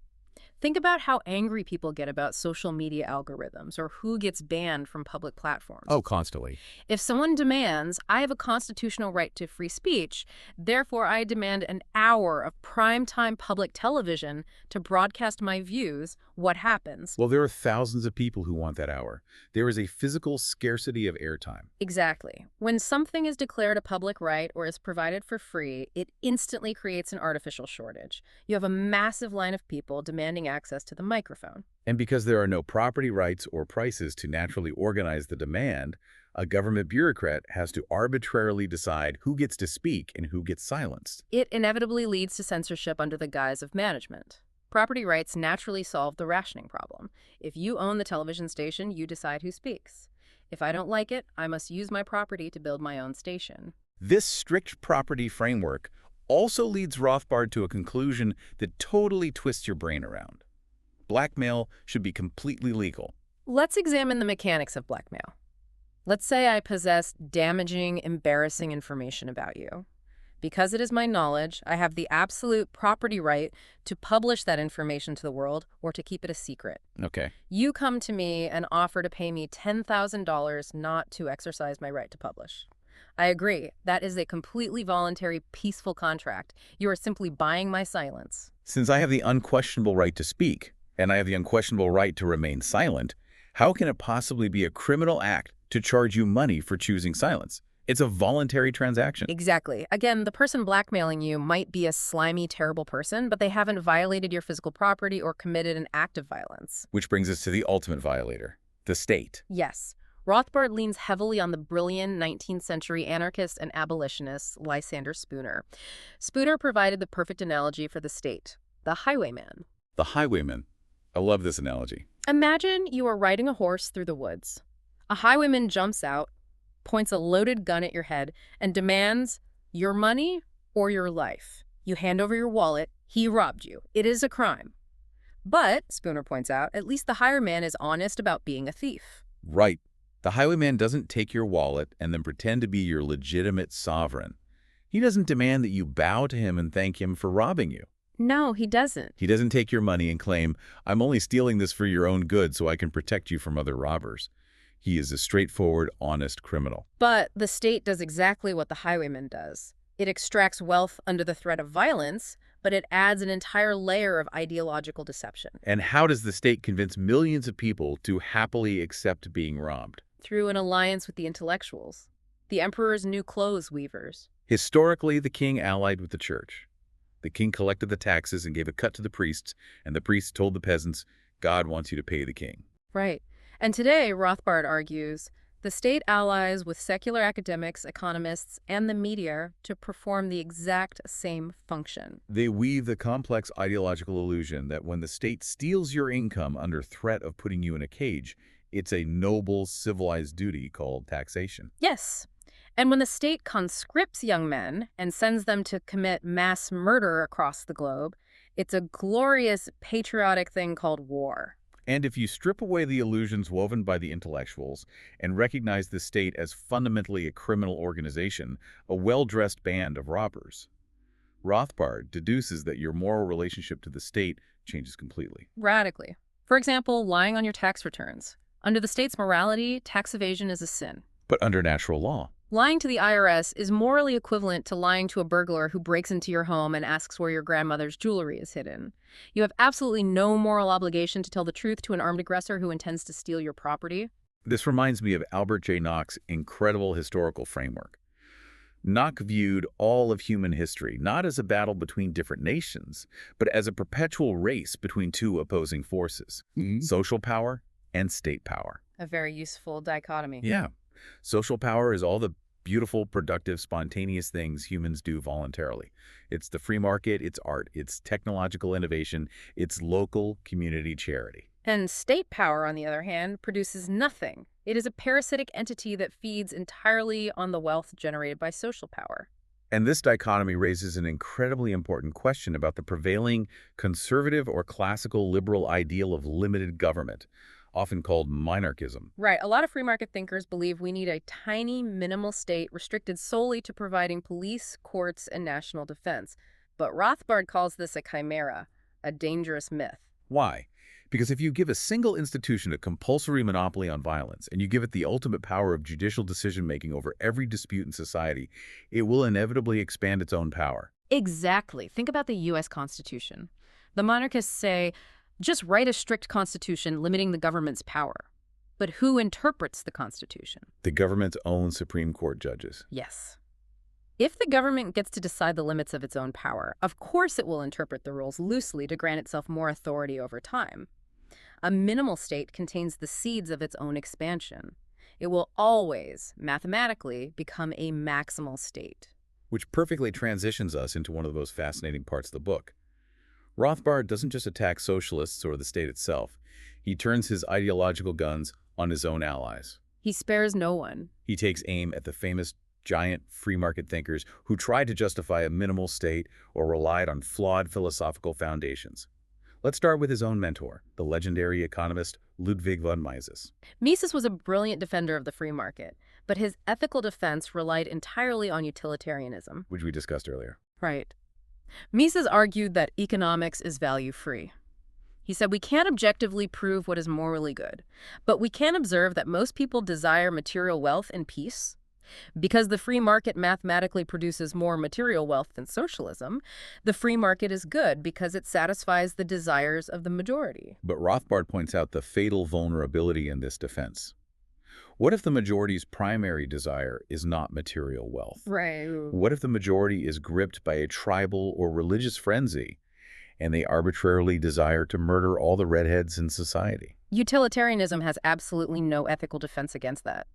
[SPEAKER 2] Think about how angry people get about social media algorithms or who gets banned from public platforms.
[SPEAKER 1] Oh, constantly.
[SPEAKER 2] If someone demands, I have a constitutional right to free speech, therefore I demand an hour of primetime public television to broadcast my views, what happens?
[SPEAKER 1] Well, there are thousands of people who want that hour. There is a physical scarcity of airtime.
[SPEAKER 2] Exactly. When something is declared a public right or is provided for free, it instantly creates an artificial shortage. You have a massive line of people demanding access to the microphone.
[SPEAKER 1] And because there are no property rights or prices to naturally organize the demand, a government bureaucrat has to arbitrarily decide who gets to speak and who gets silenced.
[SPEAKER 2] It inevitably leads to censorship under the guise of management. Property rights naturally solve the rationing problem. If you own the television station, you decide who speaks. If I don't like it, I must use my property to build my own station.
[SPEAKER 1] This strict property framework also leads Rothbard to a conclusion that totally twists your brain around. Blackmail should be completely legal.
[SPEAKER 2] Let's examine the mechanics of blackmail. Let's say I possess damaging, embarrassing information about you. Because it is my knowledge, I have the absolute property right to publish that information to the world or to keep it a secret.
[SPEAKER 1] Okay.
[SPEAKER 2] You come to me and offer to pay me $10,000 not to exercise my right to publish. I agree. That is a completely voluntary, peaceful contract. You are simply buying my silence.
[SPEAKER 1] Since I have the unquestionable right to speak, and I have the unquestionable right to remain silent, how can it possibly be a criminal act to charge you money for choosing silence? It's a voluntary transaction.
[SPEAKER 2] Exactly. Again, the person blackmailing you might be a slimy, terrible person, but they haven't violated your physical property or committed an act of violence.
[SPEAKER 1] Which brings us to the ultimate violator, the state.
[SPEAKER 2] Yes. Rothbard leans heavily on the brilliant 19th century anarchist and abolitionist Lysander Spooner. Spooner provided the perfect analogy for the state, the highwayman.
[SPEAKER 1] The highwayman. I love this analogy.
[SPEAKER 2] Imagine you are riding a horse through the woods. A highwayman jumps out, points a loaded gun at your head, and demands your money or your life. You hand over your wallet. He robbed you. It is a crime. But, Spooner points out, at least the highwayman is honest about being a thief.
[SPEAKER 1] Right. The highwayman doesn't take your wallet and then pretend to be your legitimate sovereign. He doesn't demand that you bow to him and thank him for robbing you.
[SPEAKER 2] No, he doesn't.
[SPEAKER 1] He doesn't take your money and claim, I'm only stealing this for your own good so I can protect you from other robbers. He is a straightforward, honest criminal.
[SPEAKER 2] But the state does exactly what the highwayman does. It extracts wealth under the threat of violence, but it adds an entire layer of ideological deception.
[SPEAKER 1] And how does the state convince millions of people to happily accept being robbed?
[SPEAKER 2] Through an alliance with the intellectuals, the emperor's new clothes weavers.
[SPEAKER 1] Historically, the king allied with the church. The king collected the taxes and gave a cut to the priests, and the priests told the peasants, God wants you to pay the king.
[SPEAKER 2] Right. And today, Rothbard argues, the state allies with secular academics, economists, and the media to perform the exact same function.
[SPEAKER 1] They weave the complex ideological illusion that when the state steals your income under threat of putting you in a cage, it's a noble, civilized duty called taxation.
[SPEAKER 2] Yes. And when the state conscripts young men and sends them to commit mass murder across the globe, it's a glorious, patriotic thing called war.
[SPEAKER 1] And if you strip away the illusions woven by the intellectuals and recognize the state as fundamentally a criminal organization, a well-dressed band of robbers, Rothbard deduces that your moral relationship to the state changes completely.
[SPEAKER 2] Radically. For example, lying on your tax returns. Under the state's morality, tax evasion is a sin.
[SPEAKER 1] But under natural law,
[SPEAKER 2] Lying to the IRS is morally equivalent to lying to a burglar who breaks into your home and asks where your grandmother's jewelry is hidden. You have absolutely no moral obligation to tell the truth to an armed aggressor who intends to steal your property.
[SPEAKER 1] this reminds me of Albert J. Nock's incredible historical framework. Nock viewed all of human history not as a battle between different nations, but as a perpetual race between two opposing forces, social power and state power.
[SPEAKER 2] A very useful dichotomy.
[SPEAKER 1] Yeah. Social power is all the beautiful, productive, spontaneous things humans do voluntarily. It's the free market, it's art, it's technological innovation, it's local community charity.
[SPEAKER 2] And state power, on the other hand, produces nothing. It is a parasitic entity that feeds entirely on the wealth generated by social power.
[SPEAKER 1] And this dichotomy raises an incredibly important question about the prevailing conservative or classical liberal ideal of limited government, often called monarchism.
[SPEAKER 2] Right. A lot of free market thinkers believe we need a tiny, minimal state restricted solely to providing police, courts, and national defense. But Rothbard calls this a chimera, a dangerous myth.
[SPEAKER 1] Why? Because if you give a single institution a compulsory monopoly on violence and you give it the ultimate power of judicial decision-making over every dispute in society, it will inevitably expand its own power.
[SPEAKER 2] Exactly. Think about the U.S. Constitution. The monarchists say, just write a strict constitution limiting the government's power. But who interprets the Constitution?
[SPEAKER 1] The government's own Supreme Court judges.
[SPEAKER 2] Yes. If the government gets to decide the limits of its own power, of course it will interpret the rules loosely to grant itself more authority over time. A minimal state contains the seeds of its own expansion. It will always, mathematically, become a maximal state.
[SPEAKER 1] Which perfectly transitions us into one of the most fascinating parts of the book. Rothbard doesn't just attack socialists or the state itself. He turns his ideological guns on his own allies.
[SPEAKER 2] He spares no one.
[SPEAKER 1] He takes aim at the famous giant free market thinkers who tried to justify a minimal state or relied on flawed philosophical foundations. Let's start with his own mentor, the legendary economist Ludwig von Mises.
[SPEAKER 2] Mises was a brilliant defender of the free market, but his ethical defense relied entirely on utilitarianism.
[SPEAKER 1] Which we discussed earlier.
[SPEAKER 2] Right. Mises argued that economics is value-free. He said we can't objectively prove what is morally good, but we can observe that most people desire material wealth and peace. Because the free market mathematically produces more material wealth than socialism, the free market is good because it satisfies the desires of the majority.
[SPEAKER 1] But Rothbard points out the fatal vulnerability in this defense. What if the majority's primary desire is not material wealth?
[SPEAKER 2] Right.
[SPEAKER 1] What if the majority is gripped by a tribal or religious frenzy and they arbitrarily desire to murder all the redheads in society?
[SPEAKER 2] Utilitarianism has absolutely no ethical defense against that.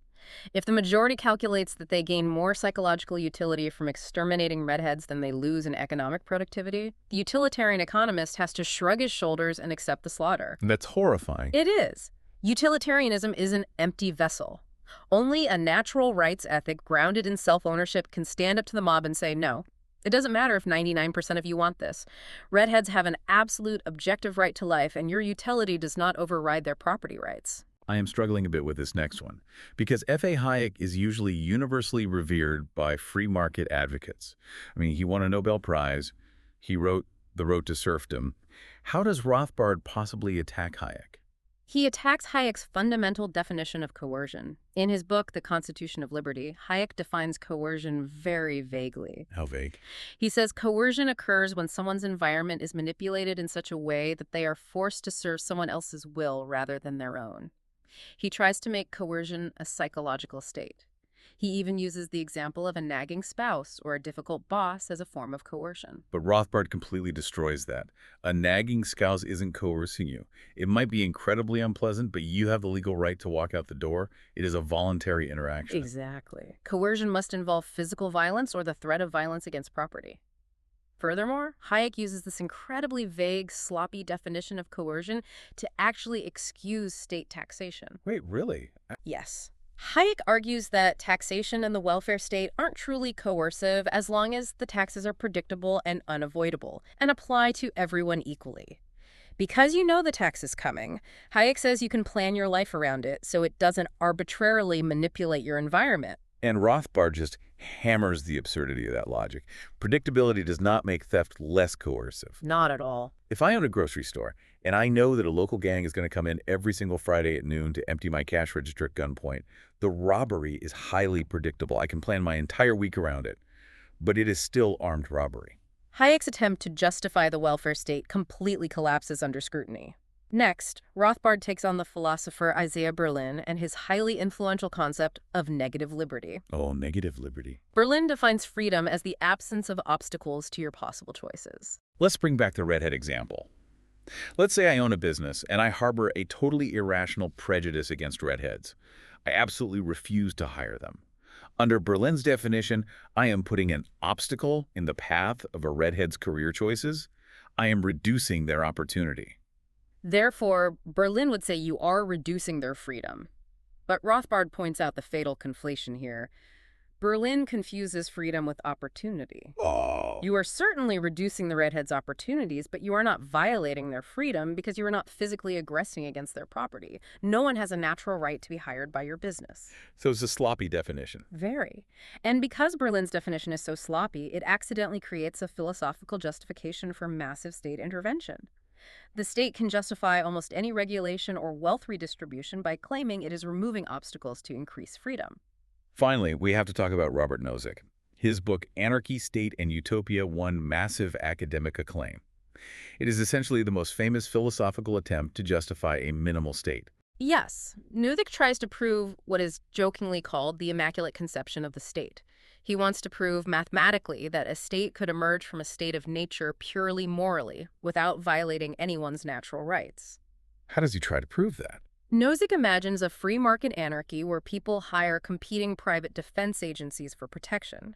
[SPEAKER 2] If the majority calculates that they gain more psychological utility from exterminating redheads than they lose in economic productivity, the utilitarian economist has to shrug his shoulders and accept the slaughter.
[SPEAKER 1] That's horrifying.
[SPEAKER 2] It is. Utilitarianism is an empty vessel. Only a natural rights ethic grounded in self-ownership can stand up to the mob and say, no, it doesn't matter if 99% of you want this. Redheads have an absolute objective right to life, and your utility does not override their property rights.
[SPEAKER 1] I am struggling a bit with this next one, because F.A. Hayek is usually universally revered by free market advocates. I mean, he won a Nobel Prize. He wrote The Road to Serfdom. How does Rothbard possibly attack Hayek?
[SPEAKER 2] He attacks Hayek's fundamental definition of coercion. In his book, The Constitution of Liberty, Hayek defines coercion very vaguely.
[SPEAKER 1] How vague?
[SPEAKER 2] He says coercion occurs when someone's environment is manipulated in such a way that they are forced to serve someone else's will rather than their own. He tries to make coercion a psychological state. He even uses the example of a nagging spouse or a difficult boss as a form of coercion.
[SPEAKER 1] But Rothbard completely destroys that. A nagging spouse isn't coercing you. It might be incredibly unpleasant, but you have the legal right to walk out the door. It is a voluntary interaction.
[SPEAKER 2] Exactly. Coercion must involve physical violence or the threat of violence against property. Furthermore, Hayek uses this incredibly vague, sloppy definition of coercion to actually excuse state taxation.
[SPEAKER 1] Wait, really?
[SPEAKER 2] Yes. Hayek argues that taxation and the welfare state aren't truly coercive as long as the taxes are predictable and unavoidable and apply to everyone equally. Because you know the tax is coming, Hayek says you can plan your life around it so it doesn't arbitrarily manipulate your environment.
[SPEAKER 1] And Rothbard just hammers the absurdity of that logic. Predictability does not make theft less coercive.
[SPEAKER 2] Not at all.
[SPEAKER 1] If I own a grocery store and I know that a local gang is going to come in every single Friday at noon to empty my cash register at gunpoint, the robbery is highly predictable. I can plan my entire week around it. But it is still armed robbery.
[SPEAKER 2] Hayek's attempt to justify the welfare state completely collapses under scrutiny. Next, Rothbard takes on the philosopher Isaiah Berlin and his highly influential concept of negative liberty.
[SPEAKER 1] Oh, negative liberty.
[SPEAKER 2] Berlin defines freedom as the absence of obstacles to your possible choices.
[SPEAKER 1] Let's bring back the redhead example. Let's say I own a business and I harbor a totally irrational prejudice against redheads. I absolutely refuse to hire them. Under Berlin's definition, I am putting an obstacle in the path of a redhead's career choices. I am reducing their opportunity.
[SPEAKER 2] Therefore, Berlin would say you are reducing their freedom. But Rothbard points out the fatal conflation here. Berlin confuses freedom with opportunity.
[SPEAKER 1] Oh.
[SPEAKER 2] You are certainly reducing the redheads' opportunities, but you are not violating their freedom because you are not physically aggressing against their property. No one has a natural right to be hired by your business.
[SPEAKER 1] So it's a sloppy definition.
[SPEAKER 2] Very. And because Berlin's definition is so sloppy, it accidentally creates a philosophical justification for massive state intervention. The state can justify almost any regulation or wealth redistribution by claiming it is removing obstacles to increase freedom.
[SPEAKER 1] Finally, we have to talk about Robert Nozick. His book, Anarchy, State, and Utopia, won massive academic acclaim. It is essentially the most famous philosophical attempt to justify a minimal state.
[SPEAKER 2] Yes, Nozick tries to prove what is jokingly called the Immaculate Conception of the state. He wants to prove mathematically that a state could emerge from a state of nature purely morally, without violating anyone's natural rights.
[SPEAKER 1] How does he try to prove that?
[SPEAKER 2] Nozick imagines a free market anarchy where people hire competing private defense agencies for protection.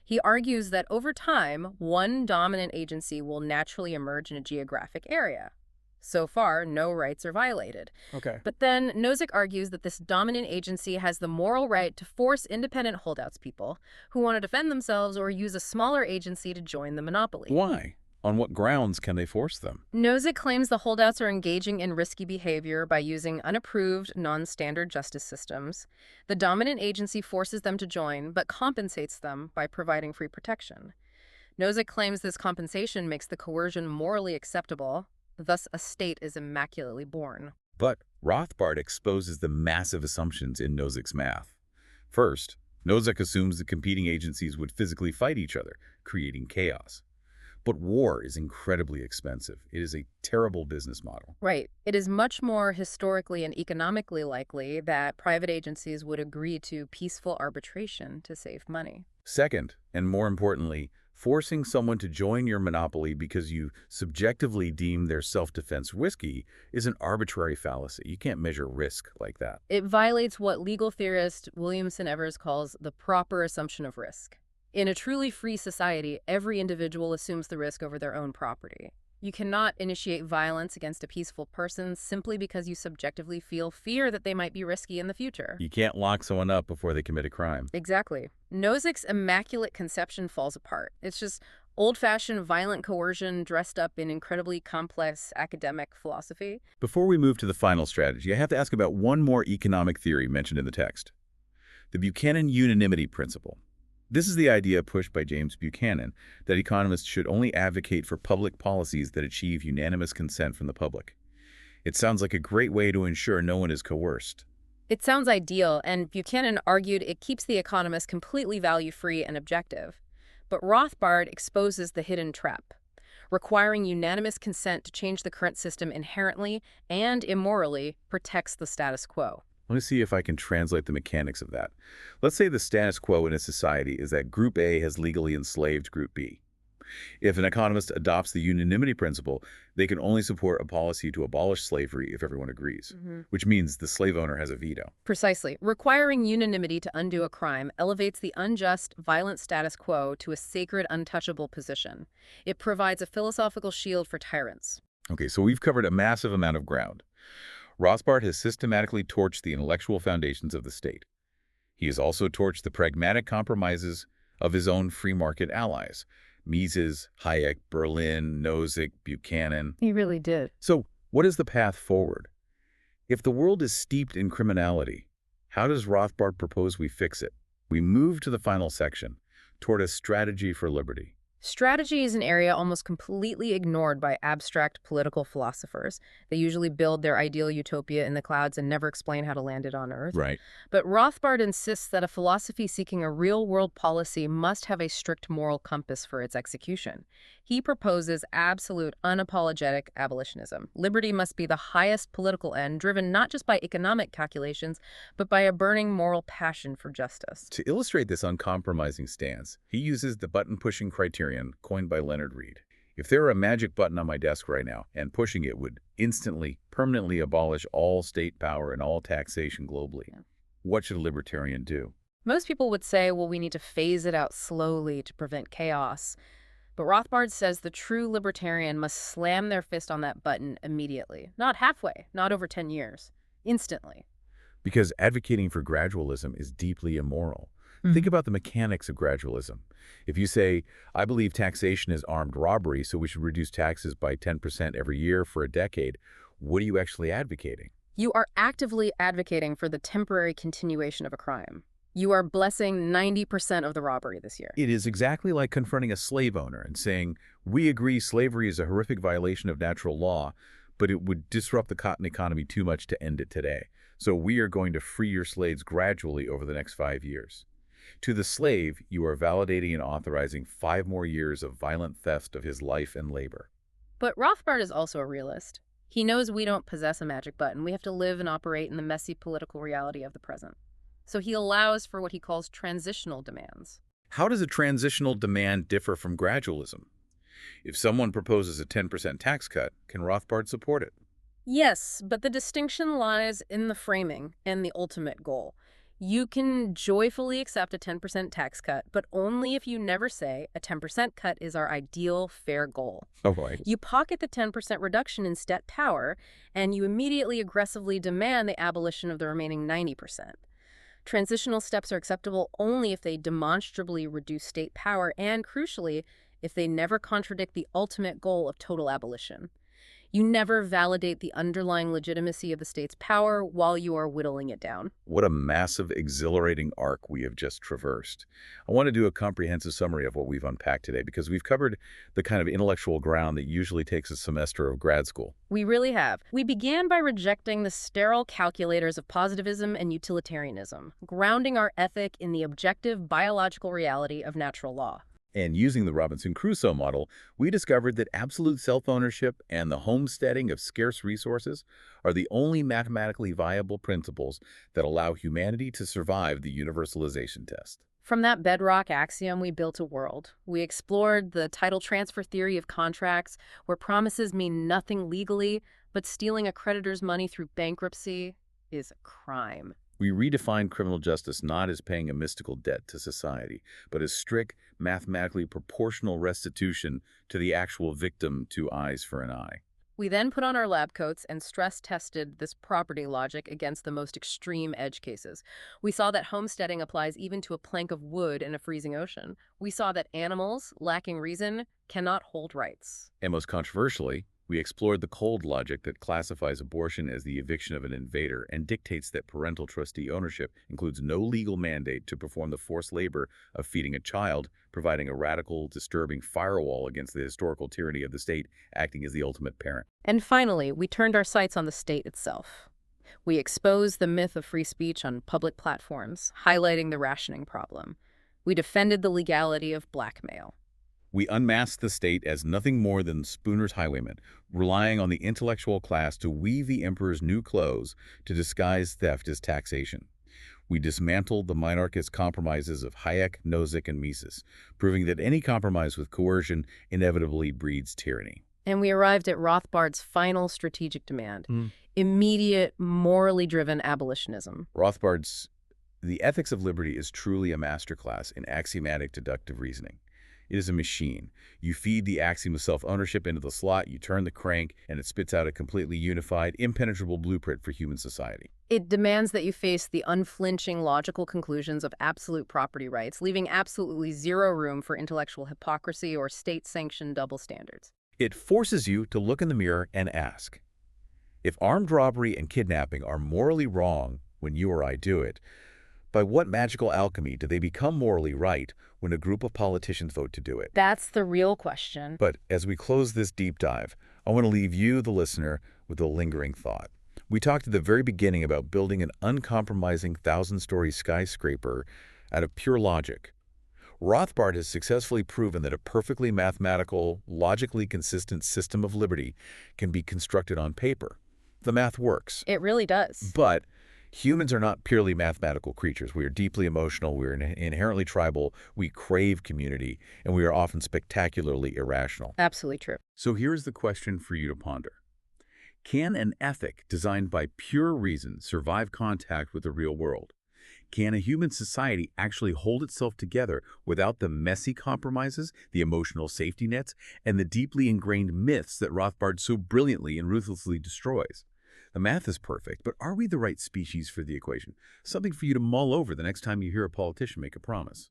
[SPEAKER 2] He argues that over time, one dominant agency will naturally emerge in a geographic area. So far, no rights are violated.
[SPEAKER 1] Okay.
[SPEAKER 2] But then Nozick argues that this dominant agency has the moral right to force independent holdouts people who want to defend themselves or use a smaller agency to join the monopoly.
[SPEAKER 1] Why? On what grounds can they force them?
[SPEAKER 2] Nozick claims the holdouts are engaging in risky behavior by using unapproved, non-standard justice systems. The dominant agency forces them to join, but compensates them by providing free protection. Nozick claims this compensation makes the coercion morally acceptable. Thus, a state is immaculately born.
[SPEAKER 1] But Rothbard exposes the massive assumptions in Nozick's math. First, Nozick assumes the competing agencies would physically fight each other, creating chaos. But war is incredibly expensive. It is a terrible business model.
[SPEAKER 2] Right. It is much more historically and economically likely that private agencies would agree to peaceful arbitration to save money.
[SPEAKER 1] Second, and more importantly, forcing someone to join your monopoly because you subjectively deem their self-defense risky is an arbitrary fallacy. You can't measure risk like that.
[SPEAKER 2] It violates what legal theorist Williamson Evers calls the proper assumption of risk. In a truly free society, every individual assumes the risk over their own property. You cannot initiate violence against a peaceful person simply because you subjectively feel fear that they might be risky in the future.
[SPEAKER 1] You can't lock someone up before they commit a crime.
[SPEAKER 2] Exactly. Nozick's immaculate conception falls apart. It's just old-fashioned violent coercion dressed up in incredibly complex academic philosophy.
[SPEAKER 1] Before we move to the final strategy, I have to ask about one more economic theory mentioned in the text. The Buchanan unanimity principle. This is the idea pushed by James Buchanan, that economists should only advocate for public policies that achieve unanimous consent from the public. It sounds like a great way to ensure no one is coerced.
[SPEAKER 2] It sounds ideal, and Buchanan argued it keeps the economist completely value-free and objective. But Rothbard exposes the hidden trap. Requiring unanimous consent to change the current system inherently and immorally protects the status quo.
[SPEAKER 1] Let me see if I can translate the mechanics of that. Let's say the status quo in a society is that Group A has legally enslaved Group B. If an economist adopts the unanimity principle, they can only support a policy to abolish slavery if everyone agrees, which means the slave owner has a veto.
[SPEAKER 2] Precisely. Requiring unanimity to undo a crime elevates the unjust, violent status quo to a sacred, untouchable position. It provides a philosophical shield for tyrants.
[SPEAKER 1] Okay, so we've covered a massive amount of ground. Rothbard has systematically torched the intellectual foundations of the state. He has also torched the pragmatic compromises of his own free market allies, Mises, Hayek, Berlin, Nozick, Buchanan.
[SPEAKER 2] He really did.
[SPEAKER 1] So what is the path forward? If the world is steeped in criminality, how does Rothbard propose we fix it? We move to the final section, toward a strategy for liberty.
[SPEAKER 2] Strategy is an area almost completely ignored by abstract political philosophers. They usually build their ideal utopia in the clouds and never explain how to land it on Earth.
[SPEAKER 1] Right.
[SPEAKER 2] But Rothbard insists that a philosophy seeking a real-world policy must have a strict moral compass for its execution. He proposes absolute, unapologetic abolitionism. Liberty must be the highest political end, driven not just by economic calculations, but by a burning moral passion for justice.
[SPEAKER 1] To illustrate this uncompromising stance, he uses the button-pushing criterion coined by Leonard Read. If there were a magic button on my desk right now, and pushing it would instantly, permanently abolish all state power and all taxation globally, what should a libertarian do?
[SPEAKER 2] Most people would say, well, we need to phase it out slowly to prevent chaos. But Rothbard says the true libertarian must slam their fist on that button immediately. Not halfway, not over 10 years. Instantly.
[SPEAKER 1] Because advocating for gradualism is deeply immoral. Think about the mechanics of gradualism. If you say, I believe taxation is armed robbery, so we should reduce taxes by 10% every year for a decade, what are you actually advocating?
[SPEAKER 2] You are actively advocating for the temporary continuation of a crime. You are blessing 90% of the robbery this year.
[SPEAKER 1] It is exactly like confronting a slave owner and saying, we agree slavery is a horrific violation of natural law, but it would disrupt the cotton economy too much to end it today. So we are going to free your slaves gradually over the next 5 years. To the slave, you are validating and authorizing 5 more years of violent theft of his life and labor.
[SPEAKER 2] But Rothbard is also a realist. He knows we don't possess a magic button. We have to live and operate in the messy political reality of the present. So he allows for what he calls transitional demands.
[SPEAKER 1] How does a transitional demand differ from gradualism? If someone proposes a 10% tax cut, can Rothbard support it?
[SPEAKER 2] Yes, but the distinction lies in the framing and the ultimate goal. You can joyfully accept a 10% tax cut, but only if you never say a 10% cut is our ideal fair goal.
[SPEAKER 1] Oh boy.
[SPEAKER 2] You pocket the 10% reduction in state power, and you immediately aggressively demand the abolition of the remaining 90%. Transitional steps are acceptable only if they demonstrably reduce state power and, crucially, if they never contradict the ultimate goal of total abolition. You never validate the underlying legitimacy of the state's power while you are whittling it down.
[SPEAKER 1] What a massive, exhilarating arc we have just traversed. I want to do a comprehensive summary of what we've unpacked today because we've covered the kind of intellectual ground that usually takes a semester of grad school.
[SPEAKER 2] We really have. We began by rejecting the sterile calculators of positivism and utilitarianism, grounding our ethic in the objective biological reality of natural law.
[SPEAKER 1] And using the Robinson Crusoe model, we discovered that absolute self-ownership and the homesteading of scarce resources are the only mathematically viable principles that allow humanity to survive the universalization test.
[SPEAKER 2] From that bedrock axiom, we built a world. We explored the title transfer theory of contracts, where promises mean nothing legally, but stealing a creditor's money through bankruptcy is a crime.
[SPEAKER 1] We redefined criminal justice not as paying a mystical debt to society, but as strict, mathematically proportional restitution to the actual victim to eyes for an eye.
[SPEAKER 2] We then put on our lab coats and stress-tested this property logic against the most extreme edge cases. We saw that homesteading applies even to a plank of wood in a freezing ocean. We saw that animals, lacking reason, cannot hold rights.
[SPEAKER 1] And most controversially, We explored the cold logic that classifies abortion as the eviction of an invader and dictates that parental trustee ownership includes no legal mandate to perform the forced labor of feeding a child, providing a radical, disturbing firewall against the historical tyranny of the state acting as the ultimate parent.
[SPEAKER 2] And finally, we turned our sights on the state itself. We exposed the myth of free speech on public platforms, highlighting the rationing problem. We defended the legality of blackmail.
[SPEAKER 1] We unmasked the state as nothing more than Spooner's highwaymen, relying on the intellectual class to weave the emperor's new clothes to disguise theft as taxation. We dismantled the monarchist compromises of Hayek, Nozick, and Mises, proving that any compromise with coercion inevitably breeds tyranny.
[SPEAKER 2] And we arrived at Rothbard's final strategic demand, immediate, morally driven abolitionism.
[SPEAKER 1] Rothbard's The Ethics of Liberty is truly a masterclass in axiomatic deductive reasoning. It is a machine. You feed the axiom of self-ownership into the slot, you turn the crank, and it spits out a completely unified, impenetrable blueprint for human society.
[SPEAKER 2] It demands that you face the unflinching logical conclusions of absolute property rights, leaving absolutely zero room for intellectual hypocrisy or state-sanctioned double standards.
[SPEAKER 1] It forces you to look in the mirror and ask, if armed robbery and kidnapping are morally wrong when you or I do it, by what magical alchemy do they become morally right when a group of politicians vote to do it?
[SPEAKER 2] That's the real question.
[SPEAKER 1] But as we close this deep dive, I want to leave you, the listener, with a lingering thought. We talked at the very beginning about building an uncompromising 1,000-story skyscraper out of pure logic. Rothbard has successfully proven that a perfectly mathematical, logically consistent system of liberty can be constructed on paper. The math works.
[SPEAKER 2] It really does.
[SPEAKER 1] But humans are not purely mathematical creatures. We are deeply emotional, we are inherently tribal, we crave community, and we are often spectacularly irrational.
[SPEAKER 2] Absolutely true.
[SPEAKER 1] So here's the question for you to ponder. Can an ethic designed by pure reason survive contact with the real world? Can a human society actually hold itself together without the messy compromises, the emotional safety nets, and the deeply ingrained myths that Rothbard so brilliantly and ruthlessly destroys? The math is perfect, but are we the right species for the equation? Something for you to mull over the next time you hear a politician make a promise.